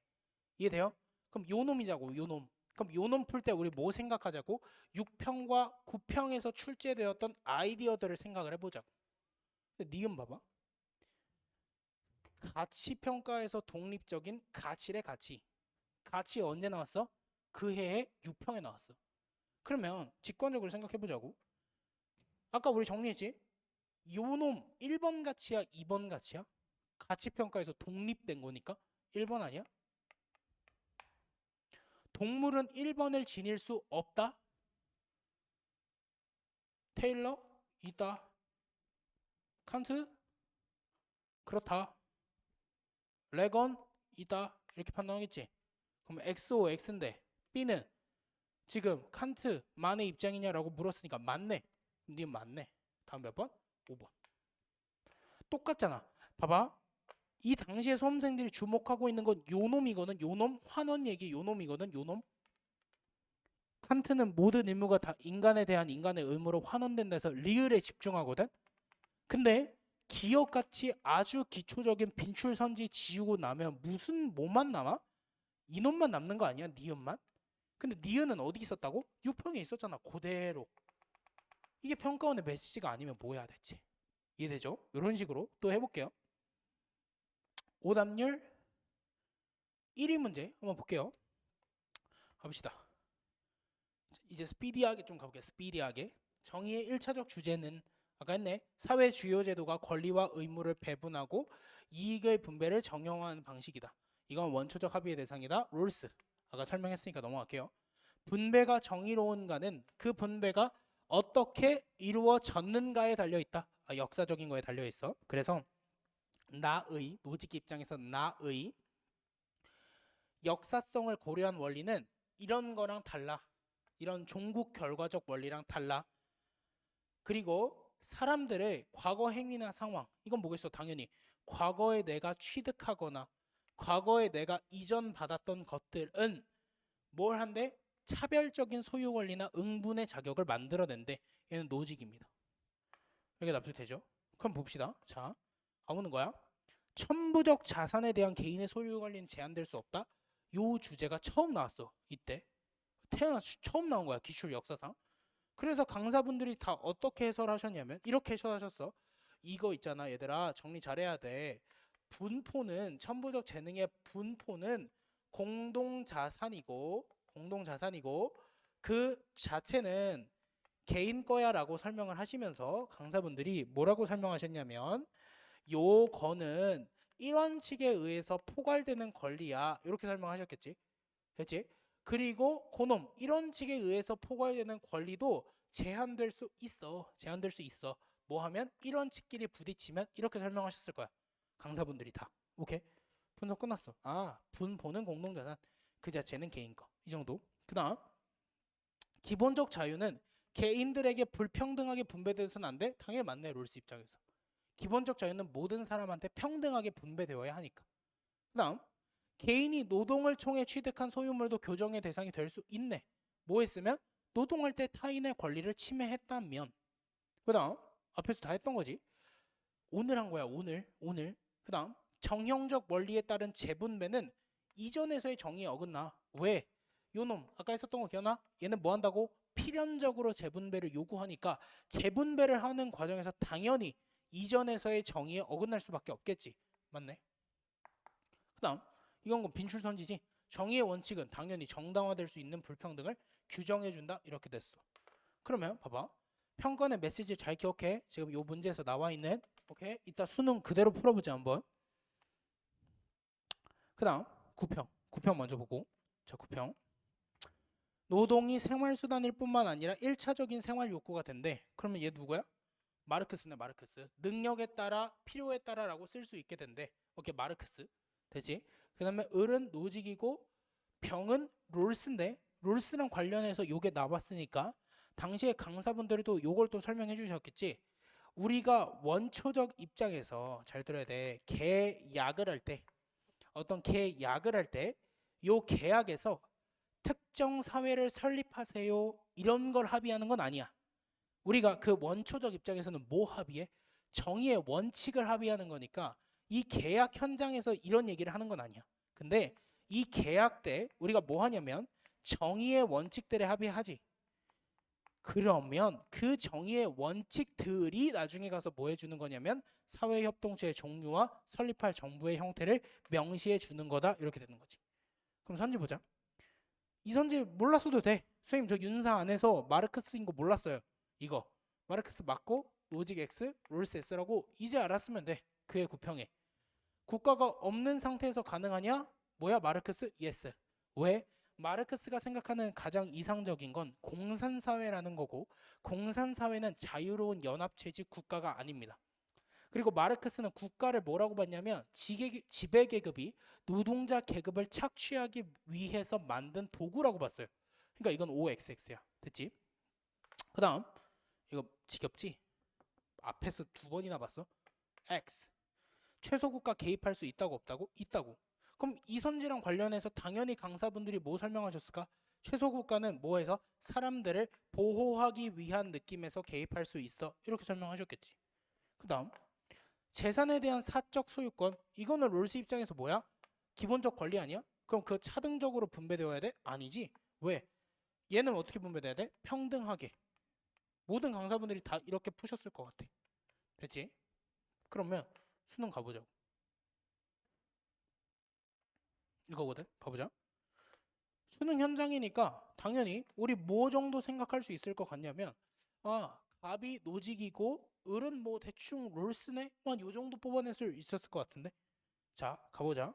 이해돼요? 그럼 요놈이자고 요놈. 그럼 요놈 풀 때 우리 뭐 생각하자고? 6평과 9평에서 출제되었던 아이디어들을 생각을 해보자고. 니은 봐봐. 가치평가에서 독립적인 가치래 가치. 가치 언제 나왔어? 그 해에 6평에 나왔어. 그러면 직관적으로 생각해보자고. 아까 우리 정리했지? 요놈 1번 가치야 2번 가치야? 가치평가에서 독립된 거니까 1번 아니야? 동물은 1번을 지닐 수 없다? 테일러? 있다. 칸트? 그렇다. 렉은 이다. 이렇게 판단하겠지. 그럼 XO X인데 B는 지금 칸트만의 입장이냐라고 물었으니까 맞네. 니 맞네. 다음 몇 번? 5번. 똑같잖아. 봐봐. 이 당시에 수험생들이 주목하고 있는 건 요놈이거든. 요놈. 환원 얘기 요놈이거든. 요놈. 칸트는 모든 의무가 다 인간에 대한 인간의 의무로 환원된다 해서 리을에 집중하거든. 근데 기억같이 아주 기초적인 빈출선지 지우고 나면 무슨 뭐만 남아? 이놈만 남는 거 아니야? 니은만? 근데 니은은 어디 있었다고? 유평에 있었잖아. 그대로. 이게 평가원의 메시지가 아니면 뭐 해야 될지 이해되죠? 이런 식으로 또 해볼게요. 오답률 1위 문제 한번 볼게요. 가봅시다. 이제 스피디하게 좀 가볼게요. 스피디하게. 정의의 1차적 주제는 아까 했네. 사회 주요 제도가 권리와 의무를 배분하고 이익의 분배를 정형화하는 방식이다. 이건 원초적 합의의 대상이다. 롤스. 아까 설명했으니까 넘어갈게요. 분배가 정의로운가는 그 분배가 어떻게 이루어졌는가에 달려있다. 역사적인 거에 달려있어. 그래서 나의 노직 입장에서 나의 역사성을 고려한 원리는 이런 거랑 달라. 이런 종국 결과적 원리랑 달라. 그리고 사람들의 과거 행위나 상황, 이건 뭐겠어? 당연히 과거에 내가 취득하거나 과거에 내가 이전 받았던 것들은 뭘 한대? 차별적인 소유 권리나 응분의 자격을 만들어낸대. 얘는 노직입니다. 이게 납득되죠? 그럼 봅시다. 자, 가보는 거야. 천부적 자산에 대한 개인의 소유 권리는 제한될 수 없다. 요 주제가 처음 나왔어. 이때 태어나서 처음 나온 거야. 기출 역사상. 그래서 강사분들이 다 어떻게 해설하셨냐면 이렇게 해설하셨어. 이거 있잖아 얘들아, 정리 잘해야 돼. 분포는 천부적 재능의 분포는 공동자산이고 그 자체는 개인 거야 라고 설명을 하시면서 강사분들이 뭐라고 설명하셨냐면 요거는 일원칙에 의해서 포괄되는 권리야 이렇게 설명하셨겠지. 그렇지? 그리고 그놈 일원칙에 의해서 포괄되는 권리도 제한될 수 있어. 뭐 하면 일원칙끼리 부딪히면 이렇게 설명하셨을 거야. 강사분들이 다. 오케이? 분석 끝났어. 아, 분포는 공동자산, 그 자체는 개인 거. 이 정도. 그 다음 기본적 자유는 개인들에게 불평등하게 분배돼서는 안 돼? 당연히 맞네. 롤스 입장에서. 기본적 자유는 모든 사람한테 평등하게 분배되어야 하니까. 그 다음 개인이 노동을 통해 취득한 소유물도 교정의 대상이 될 수 있네. 뭐 했으면? 노동할 때 타인의 권리를 침해했다면. 그 다음 앞에서 다 했던 거지. 오늘 한 거야. 오늘. 그 다음 정형적 원리에 따른 재분배는 이전에서의 정의에 어긋나. 왜? 요놈 아까 했었던 거 기억나? 얘는 뭐 한다고? 필연적으로 재분배를 요구하니까 재분배를 하는 과정에서 당연히 이전에서의 정의에 어긋날 수밖에 없겠지. 맞네. 그 다음 이건 빈출선지지. 정의의 원칙은 당연히 정당화될 수 있는 불평등을 규정해준다. 이렇게 됐어. 그러면 봐봐. 평가원의 메시지 잘 기억해. 지금 요 문제에서 나와 있는. 오케이. 이따 수능 그대로 풀어보자 한번. 그 다음 9평 먼저 보고. 자, 9평. 노동이 생활수단일 뿐만 아니라 1차적인 생활 욕구가 된대. 그러면 얘 누구야? 마르크스네. 마르크스. 능력에 따라 필요에 따라라고 쓸 수 있게 된대. 오케이. 마르크스. 되지? 그 다음에 을은 노직이고 병은 롤스인데 롤스랑 관련해서 요게 나왔으니까 당시에 강사분들이 또 요걸 또 설명해 주셨겠지. 우리가 원초적 입장에서 잘 들어야 돼. 계약을 할 때 어떤 계약을 할 때 요 계약에서 특정 사회를 설립하세요 이런 걸 합의하는 건 아니야. 우리가 그 원초적 입장에서는 뭐 합의해? 정의의 원칙을 합의하는 거니까 이 계약 현장에서 이런 얘기를 하는 건 아니야. 근데 이 계약 때 우리가 뭐 하냐면 정의의 원칙들에 합의하지. 그러면 그 정의의 원칙들이 나중에 가서 뭐 해주는 거냐면 사회협동체의 종류와 설립할 정부의 형태를 명시해 주는 거다. 이렇게 되는 거지. 그럼 선지 보자. 이 선지 몰랐어도 돼. 선생님 저 윤사 안에서 마르크스인 거 몰랐어요. 이거 마르크스 맞고 로직 X, 롤스 S라고 이제 알았으면 돼. 그의 구평에. 국가가 없는 상태에서 가능하냐? 뭐야 마르크스? 예스. 왜? 마르크스가 생각하는 가장 이상적인 건 공산사회라는 거고 공산사회는 자유로운 연합체직 국가가 아닙니다. 그리고 마르크스는 국가를 뭐라고 봤냐면 지배계급이 노동자 계급을 착취하기 위해서 만든 도구라고 봤어요. 그러니까 이건 OXX야. 됐지? 그 다음 이거 지겹지? 앞에서 두 번이나 봤어. X. 최소국가 개입할 수 있다고 없다고? 있다고. 그럼 이 선지랑 관련해서 당연히 강사분들이 뭐 설명하셨을까? 최소국가는 뭐해서 사람들을 보호하기 위한 느낌에서 개입할 수 있어. 이렇게 설명하셨겠지. 그 다음 재산에 대한 사적 소유권. 이거는 롤스 입장에서 뭐야? 기본적 권리 아니야? 그럼 그 차등적으로 분배되어야 돼? 아니지. 왜? 얘는 어떻게 분배돼야 돼? 평등하게. 모든 강사분들이 다 이렇게 푸셨을 것 같아. 됐지? 그러면 수능 가보자고. 이거거든. 봐보자. 수능 현장이니까 당연히 우리 뭐 정도 생각할 수 있을 것 같냐면, 아, 갑이 노직이고 을은 뭐 대충 롤스네? 요 정도 뽑아낼 수 있었을 것 같은데. 자, 가보자.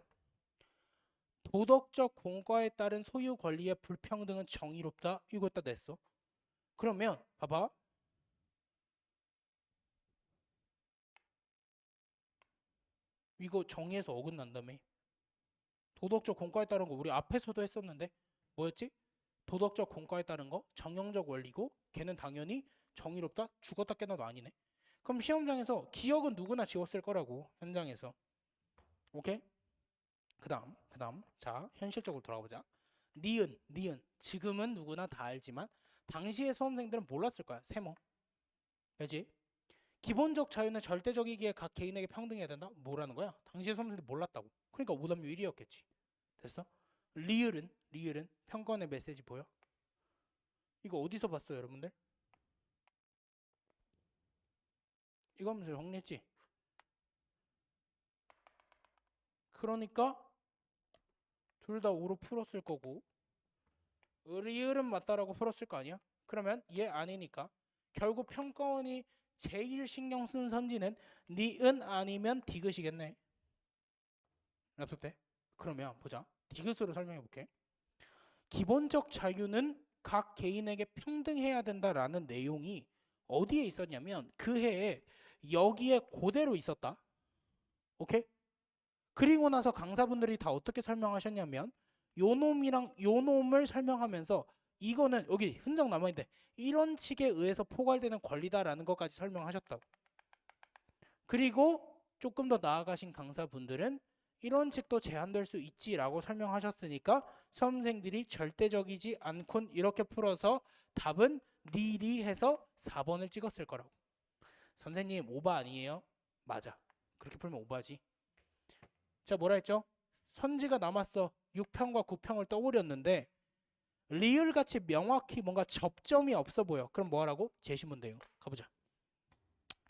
도덕적 공과에 따른 소유 권리의 불평등은 정의롭다. 이거 다 냈어. 그러면 봐봐. 이거 정의에서 어긋난다며. 도덕적 공과에 따른 거 우리 앞에서도 했었는데 뭐였지? 도덕적 공과에 따른 거 정형적 원리고 걔는 당연히 정의롭다. 죽었다 깨나도 아니네. 그럼 시험장에서 기억은 누구나 지웠을 거라고. 현장에서. 오케이? 그 다음 자 현실적으로 돌아보자. 니은 지금은 누구나 다 알지만 당시의 수험생들은 몰랐을 거야. 세모. 그지? 기본적 자유는 절대적이기에 각 개인에게 평등해야 된다? 뭐라는 거야? 당시의 수험생들이 몰랐다고. 그러니까 오답률 1위였겠지. 됐어? 리을은 평가원의 메시지 보여? 이거 어디서 봤어요 여러분들? 이거 하면서 정리했지? 그러니까 둘 다 5로 풀었을 거고 리을은 맞다라고 풀었을 거 아니야? 그러면 얘 아니니까 결국 평가원이 제일 신경 쓴 선지는 니은 아니면 디귿이겠네. 납득돼? 그러면 보자. 디귿으로 설명해 볼게. 기본적 자유는 각 개인에게 평등해야 된다라는 내용이 어디에 있었냐면 그 해에 여기에 그대로 있었다. 오케이? 그리고 나서 강사분들이 다 어떻게 설명하셨냐면 요 놈이랑 요 놈을 설명하면서 이거는 여기 흔적 남아있는데 이런 칙에 의해서 포괄되는 권리다라는 것까지 설명하셨다고. 그리고 조금 더 나아가신 강사분들은 이런 칙도 제한될 수 있지라고 설명하셨으니까 수험생들이 절대적이지 않군 이렇게 풀어서 답은 니리 해서 4번을 찍었을 거라고. 선생님 오바 아니에요? 맞아. 그렇게 풀면 오바지. 자 뭐라 했죠? 선지가 남았어. 6평과 9평을 떠올렸는데 리을같이 명확히 뭔가 접점이 없어 보여. 그럼 뭐하라고? 제시문 돼요. 가보자.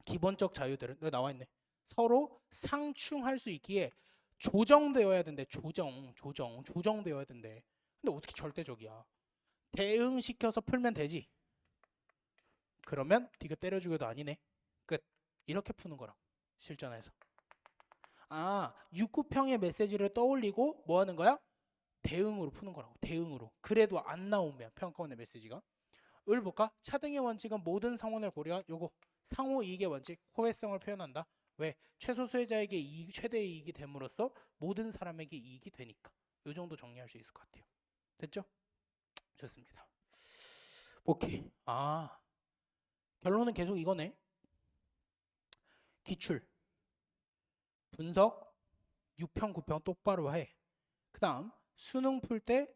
기본적 자유들은 나와있네. 서로 상충할 수 있기에 조정되어야 된대. 조정되어야 된대. 근데 어떻게 절대적이야? 대응시켜서 풀면 되지. 그러면 디귿 때려주기도 아니네. 끝. 이렇게 푸는 거라고. 실전에서. 아, 6, 9평의 메시지를 떠올리고 뭐 하는 거야? 대응으로 푸는 거라고. 대응으로. 그래도 안 나오면 평가원의 메시지가. 을 볼까? 차등의 원칙은 모든 상황을 고려한 요거 상호 이익의 원칙, 호혜성을 표현한다. 왜? 최소 수혜자에게 이익, 최대 이익이 됨으로써 모든 사람에게 이익이 되니까. 요 정도 정리할 수 있을 것 같아요. 됐죠? 좋습니다. 오케이. 아, 결론은 계속 이거네. 기출, 분석, 6평, 9평 똑바로 해. 그 다음 수능 풀 때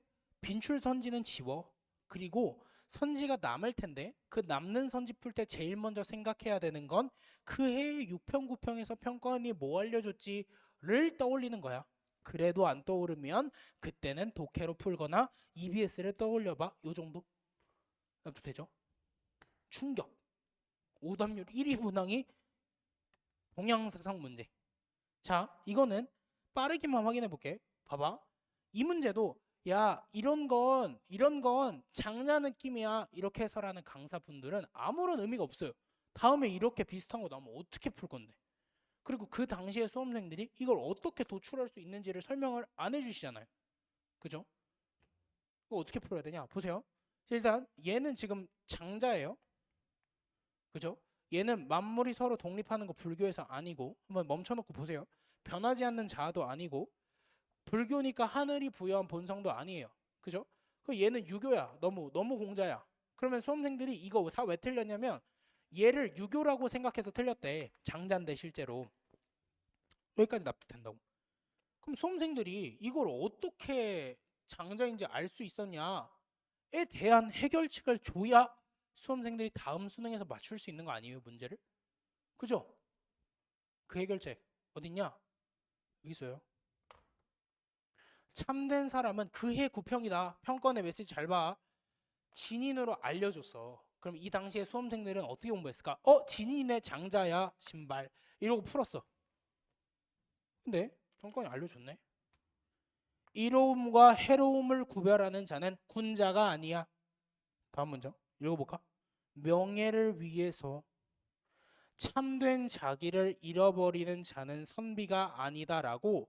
빈출 선지는 지워. 그리고 선지가 남을 텐데 그 남는 선지 풀 때 제일 먼저 생각해야 되는 건 그 해의 6평, 9평에서 평가원이 뭐 알려줬지를 떠올리는 거야. 그래도 안 떠오르면 그때는 독해로 풀거나 EBS를 떠올려봐. 요 정도? 납득되죠? 충격. 오답률 1위 문항이 동양사상 문제. 자, 이거는 빠르게만 확인해 볼게. 봐봐. 이 문제도 야 이런 건 장냐 느낌이야 이렇게 해서라는 강사분들은 아무런 의미가 없어요. 다음에 이렇게 비슷한 거 나오면 어떻게 풀 건데. 그리고 그 당시에 수험생들이 이걸 어떻게 도출할 수 있는지를 설명을 안 해주시잖아요. 그죠? 이거 어떻게 풀어야 되냐 보세요. 일단 얘는 지금 장자예요. 그죠? 얘는 만물이 서로 독립하는 거 불교에서 아니고, 한번 멈춰놓고 보세요. 변하지 않는 자아도 아니고, 불교니까 하늘이 부여한 본성도 아니에요. 그죠? 그 얘는 유교야. 너무 공자야. 그러면 수험생들이 이거 다 왜 틀렸냐면 얘를 유교라고 생각해서 틀렸대. 장자인데 실제로. 여기까지 납득된다고. 그럼 수험생들이 이걸 어떻게 장자인지 알 수 있었냐에 대한 해결책을 줘야 수험생들이 다음 수능에서 맞출 수 있는 거 아니에요, 문제를? 그죠? 그 해결책 어딨냐? 여기 있어요. 참된 사람은 그해 구평이다. 평가원의 메시지 잘 봐. 진인으로 알려줬어. 그럼 이 당시에 수험생들은 어떻게 공부했을까? 진인의 장자야 신발 이러고 풀었어. 근데 평가원이 알려줬네. 이로움과 해로움을 구별하는 자는 군자가 아니야. 다음 문장 읽어볼까? 명예를 위해서 참된 자기를 잃어버리는 자는 선비가 아니다라고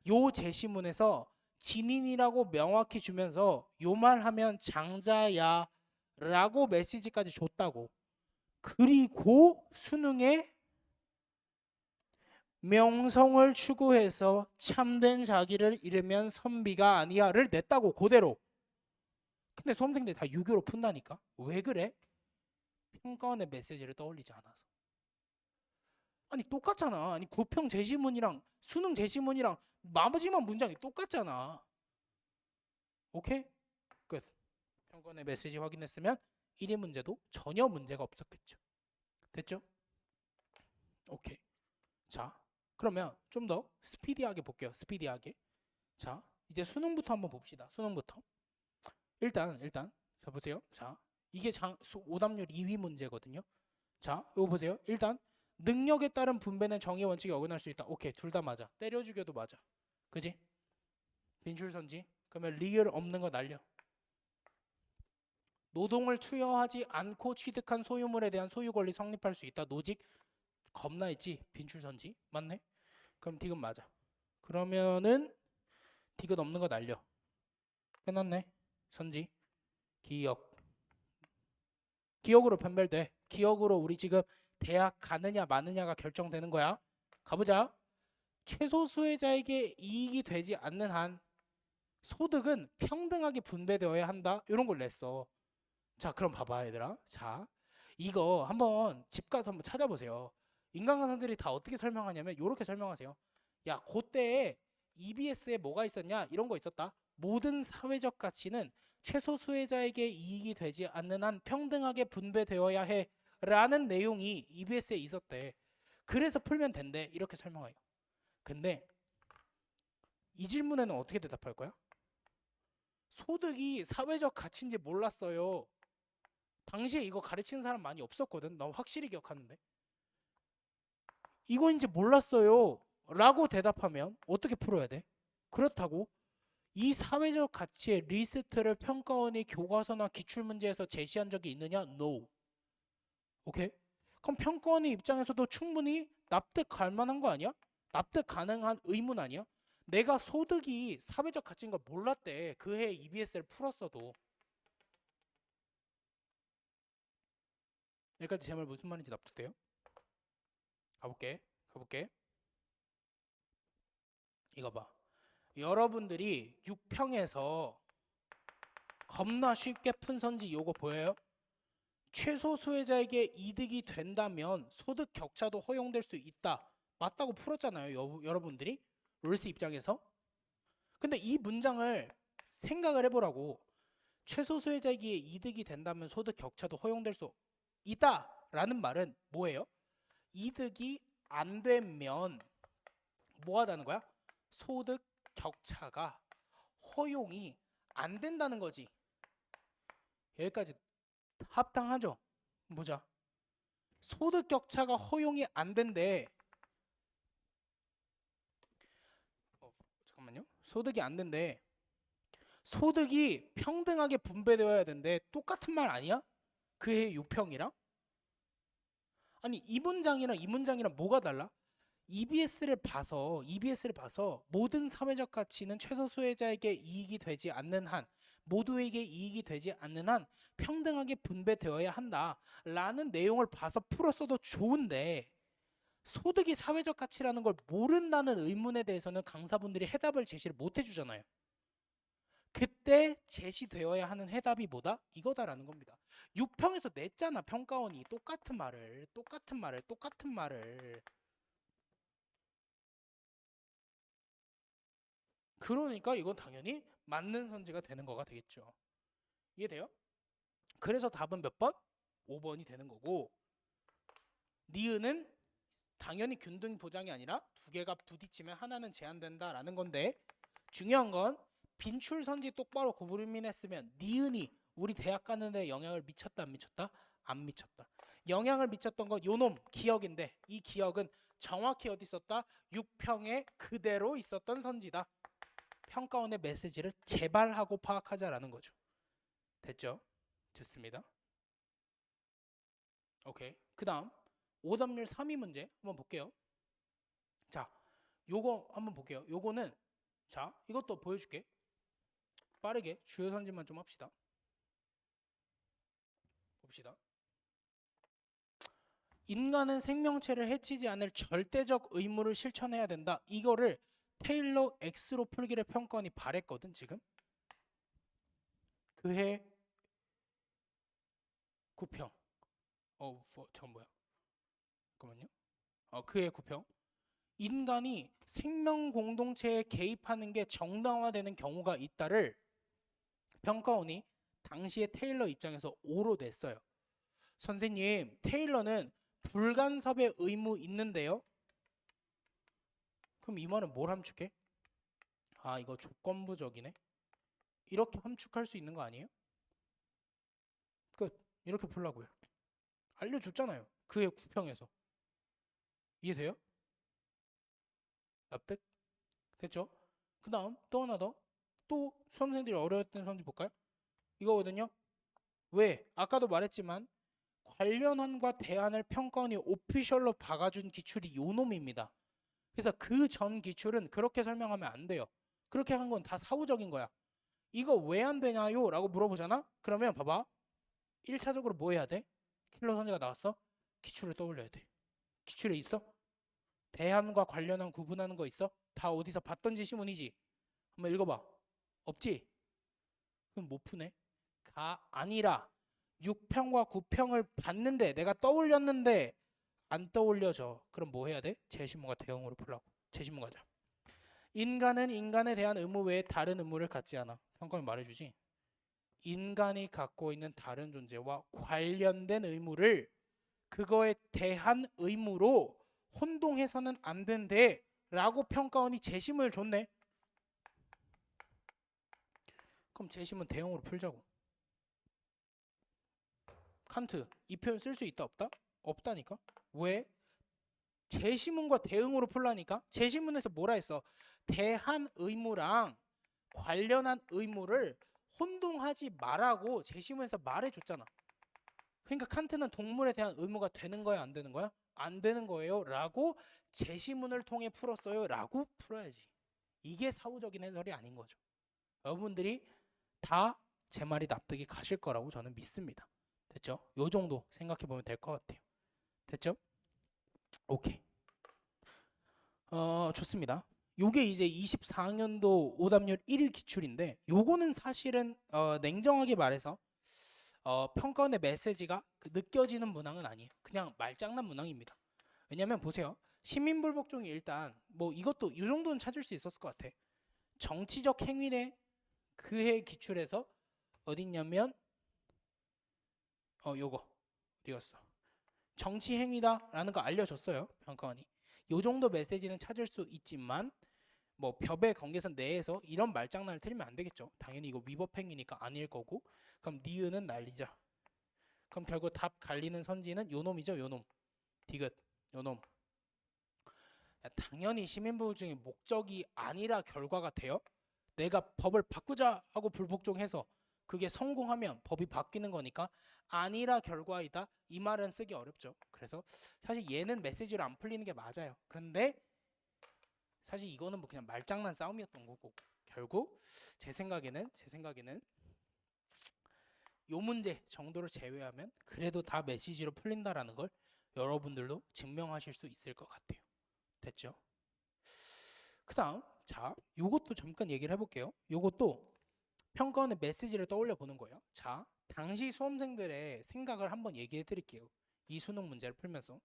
요 제시문에서 진인이라고 명확히 주면서 요 말하면 장자야 라고 메시지까지 줬다고. 그리고 수능에 명성을 추구해서 참된 자기를 잃으면 선비가 아니야를 냈다고 그대로. 근데 수험생들이 다 유교로 푼다니까. 왜 그래? 평가원의 메시지를 떠올리지 않아서. 아니 똑같잖아. 아니 구평 제시문이랑 수능 제시문이랑 마지막 문장이 똑같잖아. 오케이? 끝. 평가원의 메시지 확인했으면 1위 문제도 전혀 문제가 없었겠죠. 됐죠? 오케이. 자, 그러면 좀 더 스피디하게 볼게요. 스피디하게. 자, 이제 수능부터 한번 봅시다. 수능부터. 일단 자 보세요. 자, 이게 오답률 2위 문제거든요. 자, 이거 보세요. 일단 능력에 따른 분배는 정의 원칙에 어긋날 수 있다. 오케이, 둘 다 맞아. 때려 죽여도 맞아. 그지? 빈출선지. 그러면 리을 없는 거 날려. 노동을 투여하지 않고 취득한 소유물에 대한 소유 권리 성립할 수 있다. 노직 겁나 있지. 빈출선지. 맞네. 그럼 디귿 맞아. 그러면은 디귿 없는 거 날려. 끝났네. 선지. 기억으로 변별돼. 기억으로 우리 지금 대학 가느냐 마느냐가 결정되는 거야. 가보자. 최소 수혜자에게 이익이 되지 않는 한 소득은 평등하게 분배되어야 한다. 이런 걸 냈어. 자, 그럼 봐봐 얘들아. 자, 이거 한번 집 가서 한번 찾아보세요. 인간 강사들이 다 어떻게 설명하냐면 이렇게 설명하세요. 야, 그때 EBS에 뭐가 있었냐? 이런 거 있었다. 모든 사회적 가치는 최소 수혜자에게 이익이 되지 않는 한 평등하게 분배되어야 해 라는 내용이 EBS에 있었대. 그래서 풀면 된대. 이렇게 설명해요. 근데 이 질문에는 어떻게 대답할 거야? 소득이 사회적 가치인지 몰랐어요. 당시에 이거 가르치는 사람 많이 없었거든. 나 확실히 기억하는데. 이거인지 몰랐어요 라고 대답하면 어떻게 풀어야 돼? 그렇다고 이 사회적 가치의 리스트를 평가원이 교과서나 기출문제에서 제시한 적이 있느냐? No. 오케이? 그럼 평가원의 입장에서도 충분히 납득 갈 만한 거 아니야? 납득 가능한 의문 아니야? 내가 소득이 사회적 가치인 걸 몰랐대. 그 해 EBS를 풀었어도. 여기까지 제 말 무슨 말인지 납득돼요? 가볼게. 이거 봐. 여러분들이 6평에서 겁나 쉽게 푼 선지 요거 보여요? 최소 수혜자에게 이득이 된다면 소득 격차도 허용될 수 있다. 맞다고 풀었잖아요. 여러분들이. 롤스 입장에서. 근데 이 문장을 생각을 해보라고. 최소 수혜자에게 이득이 된다면 소득 격차도 허용될 수 있다 라는 말은 뭐예요? 이득이 안 되면 뭐 하다는 거야? 소득 격차가 허용이 안 된다는 거지. 여기까지 합당하죠? 보자. 소득 격차가 허용이 안 된대. 잠깐만요. 소득이 안 된대. 소득이 평등하게 분배되어야 된대. 똑같은 말 아니야? 그해 6평이랑? 아니 이 문장이랑 이 문장이랑 뭐가 달라? EBS를 봐서 모든 사회적 가치는 최소 수혜자에게 이익이 되지 않는 한 모두에게 이익이 되지 않는 한 평등하게 분배되어야 한다라는 내용을 봐서 풀었어도 좋은데 소득이 사회적 가치라는 걸 모른다는 의문에 대해서는 강사분들이 해답을 제시를 못 해주잖아요. 그때 제시되어야 하는 해답이 뭐다? 이거다라는 겁니다. 6평에서 냈잖아, 평가원이. 똑같은 말을. 그러니까 이건 당연히 맞는 선지가 되는 거가 되겠죠. 이해돼요? 그래서 답은 몇 번? 5번이 되는 거고, 니은은 당연히 균등 보장이 아니라 두 개가 부딪히면 하나는 제한된다라는 건데, 중요한 건 빈출 선지 똑바로 고분민했으면 니은이 우리 대학 가는 데 영향을 미쳤다 안 미쳤다? 안 미쳤다. 영향을 미쳤던 건 요놈 기억인데, 이 기억은 정확히 어디 있었다? 6평에 그대로 있었던 선지다. 평가원의 메시지를 재발하고 파악하자라는 거죠. 됐죠? 좋습니다. 오케이. 그 다음 오답률 3위 문제 한번 볼게요. 자, 요거 한번 볼게요. 요거는 자, 이것도 보여줄게. 빠르게 주요 선지만 좀 합시다. 봅시다. 인간은 생명체를 해치지 않을 절대적 의무를 실천해야 된다. 이거를 테일러 X로 풀기를 평가원이 바랬거든 지금. 그해 9평. 저 뭐야? 잠깐만요. 그해 9평. 인간이 생명 공동체에 개입하는 게 정당화되는 경우가 있다를 평가원이 당시에 테일러 입장에서 O로 냈어요. 선생님, 테일러는 불간섭의 의무 있는데요. 그럼 이 말은 뭘 함축해? 아, 이거 조건부적이네. 이렇게 함축할 수 있는 거 아니에요? 끝. 이렇게 풀라고요. 알려줬잖아요. 그의 9평에서. 이해돼요? 납득? 됐죠? 그 다음 또 하나 더. 또 수험생들이 어려웠던 선지 볼까요? 이거거든요. 왜? 아까도 말했지만 관련안과 대안을 평가원이 오피셜로 박아준 기출이 요 놈입니다. 그래서 그 전 기출은 그렇게 설명하면 안 돼요. 그렇게 한 건 다 사후적인 거야. 이거 왜 안 되냐요? 라고 물어보잖아? 그러면 봐봐. 1차적으로 뭐 해야 돼? 킬러 선지가 나왔어? 기출을 떠올려야 돼. 기출에 있어? 대안과 관련한 구분하는 거 있어? 다 어디서 봤던 지시문이지? 한번 읽어봐. 없지? 그럼 못 푸네. 가 아니라 6평과 9평을 봤는데 내가 떠올렸는데 안 떠올려져. 그럼 뭐 해야 돼? 제시문과 대응으로 풀라고. 제시문 가자. 인간은 인간에 대한 의무 외에 다른 의무를 갖지 않아. 평가원이 말해주지. 인간이 갖고 있는 다른 존재와 관련된 의무를 그거에 대한 의무로 혼동해서는 안 된대 라고 평가원이 제시문을 줬네. 그럼 제시문 대응으로 풀자고. 칸트, 이 표현 쓸 수 있다 없다? 없다니까. 왜? 제시문과 대응으로 풀라니까. 제시문에서 뭐라 했어? 대한 의무랑 관련한 의무를 혼동하지 말라고 제시문에서 말해줬잖아. 그러니까 칸트는 동물에 대한 의무가 되는 거야 안 되는 거야? 안 되는 거예요 라고 제시문을 통해 풀었어요 라고 풀어야지. 이게 사후적인 해설이 아닌 거죠. 여러분들이 다 제 말이 납득이 가실 거라고 저는 믿습니다. 됐죠? 요 정도 생각해 보면 될 것 같아요. 됐죠? 오케이. 좋습니다. 요게 이제 24학년도 오답률 1위 기출인데 요거는 사실은 냉정하게 말해서 평가원의 메시지가 느껴지는 문항은 아니에요. 그냥 말장난 문항입니다. 왜냐면 보세요. 시민불복종이 일단 뭐 이것도 이 정도는 찾을 수 있었을 것 같아. 정치적 행위에 그해 기출에서 어딨냐면 요거 어디 갔어? 정치 행위다라는 거 알려줬어요. 평가원이. 요 정도 메시지는 찾을 수 있지만 뭐 벽의 경계선 내에서 이런 말장난을 틀리면 안 되겠죠. 당연히 이거 위법 행위니까 아닐 거고. 그럼 니은은 날리자. 그럼 결국 답 갈리는 선지는 요놈이죠. 요놈. 디귿. 요놈. 당연히 시민불복종의 목적이 아니라 결과가 돼요. 내가 법을 바꾸자 하고 불복종해서 그게 성공하면 법이 바뀌는 거니까 아니라 결과이다. 이 말은 쓰기 어렵죠. 그래서 사실 얘는 메시지로 안 풀리는 게 맞아요. 근데 사실 이거는 뭐 그냥 말장난 싸움이었던 거고 결국 제 생각에는 요 문제 정도를 제외하면 그래도 다 메시지로 풀린다라는 걸 여러분들도 증명하실 수 있을 것 같아요. 됐죠? 그 다음 자 요것도 잠깐 얘기를 해볼게요. 요것도 평가원의 메시지를 떠올려 보는 거예요. 자 당시 수험생들의 생각을 한번 얘기해 드릴게요. 이 수능 문제를 풀면서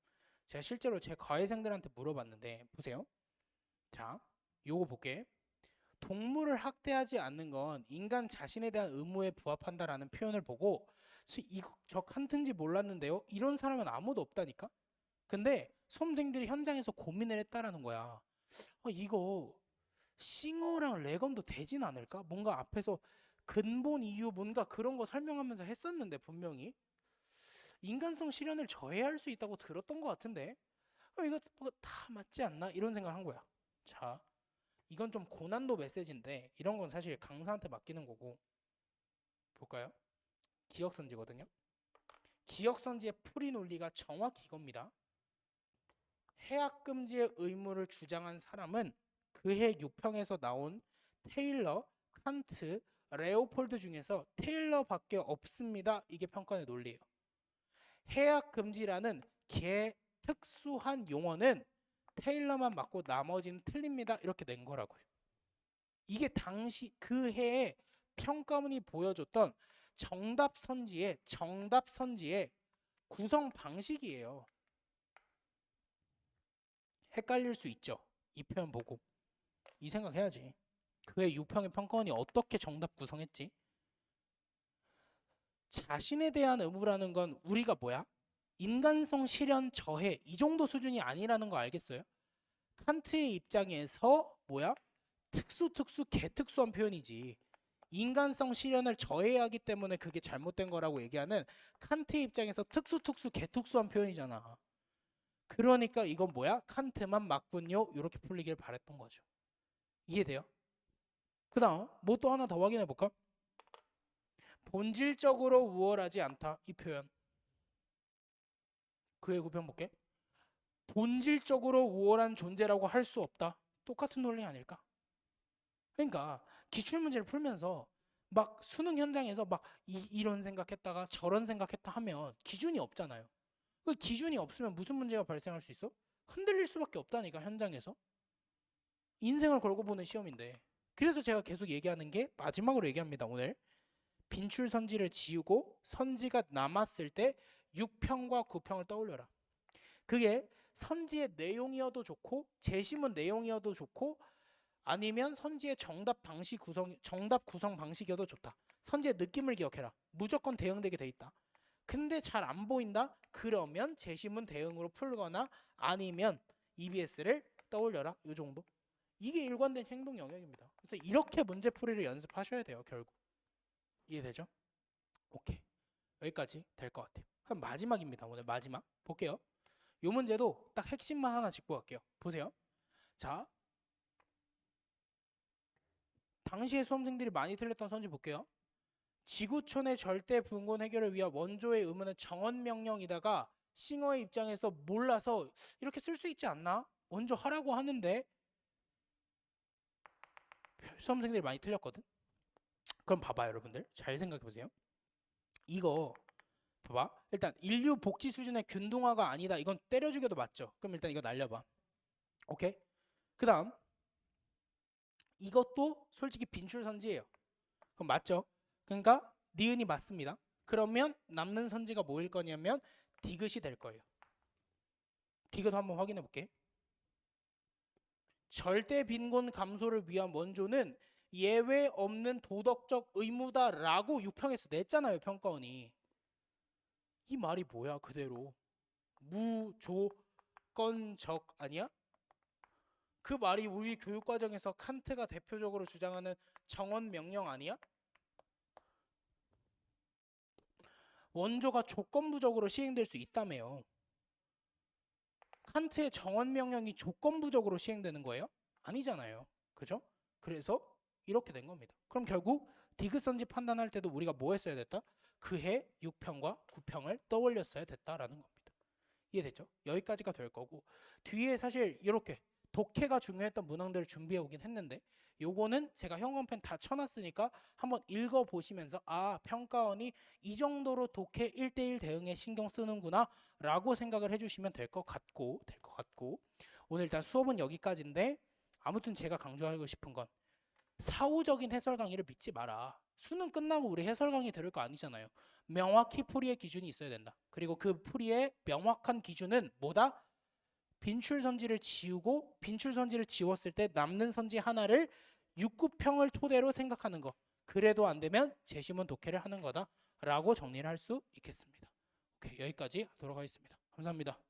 제가 실제로 제 과외생들한테 물어봤는데 보세요. 자 요거 볼게. 동물을 학대하지 않는 건 인간 자신에 대한 의무에 부합한다라는 표현을 보고 이거 저 칸트인지 몰랐는데요. 이런 사람은 아무도 없다니까. 근데 수험생들이 현장에서 고민을 했다라는 거야. 이거 싱어랑 레건도 되진 않을까? 뭔가 앞에서 근본 이유 뭔가 그런 거 설명하면서 했었는데 분명히 인간성 실현을 저해할 수 있다고 들었던 것 같은데 이거 뭐다 맞지 않나? 이런 생각을 한 거야. 자 이건 좀 고난도 메시지인데 이런 건 사실 강사한테 맡기는 거고 볼까요? 기억선지거든요. 기억선지의 풀이 논리가 정확히 이겁니다. 해악금지의 의무를 주장한 사람은 그해 6평에서 나온 테일러, 칸트, 레오폴드 중에서 테일러밖에 없습니다. 이게 평가의 논리예요. 해악금지라는 특수한 용어는 테일러만 맞고 나머지는 틀립니다. 이렇게 낸 거라고요. 이게 당시 그 해에 평가문이 보여줬던 정답 선지의 구성 방식이에요. 헷갈릴 수 있죠. 이 표현 보고 이 생각해야지. 그의 6평의 평가원이 어떻게 정답 구성했지? 자신에 대한 의무라는 건 우리가 뭐야? 인간성 실현 저해 이 정도 수준이 아니라는 거 알겠어요? 칸트의 입장에서 뭐야? 개특수한 표현이지. 인간성 실현을 저해야 하기 때문에 그게 잘못된 거라고 얘기하는 칸트의 입장에서 개특수한 표현이잖아. 그러니까 이건 뭐야? 칸트만 맞군요. 이렇게 풀리길 바랬던 거죠. 이해돼요? 그 다음 뭐 또 하나 더 확인해 볼까? 본질적으로 우월하지 않다. 이 표현 그의 구평 볼게. 본질적으로 우월한 존재라고 할 수 없다. 똑같은 논리 아닐까? 그러니까 기출문제를 풀면서 막 수능 현장에서 막 이런 생각했다가 저런 생각했다 하면 기준이 없잖아요. 그 기준이 없으면 무슨 문제가 발생할 수 있어? 흔들릴 수밖에 없다니까 현장에서. 인생을 걸고 보는 시험인데. 그래서 제가 계속 얘기하는 게 마지막으로 얘기합니다. 오늘 빈출 선지를 지우고 선지가 남았을 때 6평과 9평을 떠올려라. 그게 선지의 내용이어도 좋고 제시문 내용이어도 좋고 아니면 선지의 정답 구성 방식이어도 좋다. 선지의 느낌을 기억해라. 무조건 대응되게 돼 있다. 근데 잘 안 보인다? 그러면 제시문 대응으로 풀거나 아니면 EBS를 떠올려라. 이 정도. 이게 일관된 행동 영역입니다. 그래서 이렇게 문제풀이를 연습하셔야 돼요. 결국. 이해되죠? 오케이. 여기까지 될 것 같아요. 그럼 마지막입니다. 오늘 마지막. 볼게요. 이 문제도 딱 핵심만 하나 짚고 갈게요. 보세요. 자, 당시에 수험생들이 많이 틀렸던 선지 볼게요. 지구촌의 절대 분권 해결을 위한 원조의 의무는 정언명령이다가 싱어의 입장에서 몰라서 이렇게 쓸 수 있지 않나? 원조 하라고 하는데 수험생들이 많이 틀렸거든. 그럼 봐봐요 여러분들. 잘 생각해보세요. 이거 봐봐. 일단 인류 복지 수준의 균등화가 아니다. 이건 때려 죽여도 맞죠. 그럼 일단 이거 날려봐. 오케이? 그 다음 이것도 솔직히 빈출선지예요. 그럼 맞죠? 그러니까 니은이 맞습니다. 그러면 남는 선지가 뭐일 거냐면 디귿이 될 거예요. 디귿 한번 확인해 볼게. 절대 빈곤 감소를 위한 원조는 예외 없는 도덕적 의무다라고 6평에서 냈잖아요. 평가원이. 이 말이 뭐야 그대로. 무조건적 아니야? 그 말이 우리 교육과정에서 칸트가 대표적으로 주장하는 정언명령 아니야? 원조가 조건부적으로 시행될 수 있다며요. 칸트의 정언명령이 조건부적으로 시행되는 거예요? 아니잖아요. 그죠? 그래서 이렇게 된 겁니다. 그럼 결국 디귿선지 판단할 때도 우리가 뭐 했어야 됐다? 그해 6평과 9평을 떠올렸어야 됐다라는 겁니다. 이해됐죠? 여기까지가 될 거고 뒤에 사실 이렇게 독해가 중요했던 문항들을 준비해 오긴 했는데 요거는 제가 형광펜 다 쳐놨으니까 한번 읽어보시면서 아 평가원이 이 정도로 독해 1대1 대응에 신경 쓰는구나 라고 생각을 해주시면 될 것 같고 오늘 일단 수업은 여기까지인데 아무튼 제가 강조하고 싶은 건 사후적인 해설 강의를 믿지 마라. 수능 끝나고 우리 해설 강의 들을 거 아니잖아요. 명확히 풀이의 기준이 있어야 된다. 그리고 그 풀이의 명확한 기준은 뭐다? 빈출 선지를 지우고 빈출 선지를 지웠을 때 남는 선지 하나를 6구평을 토대로 생각하는 거. 그래도 안 되면 재심원 독해를 하는 거다 라고 정리를 할 수 있겠습니다. 오케이, 여기까지 하도록 하겠습니다. 감사합니다.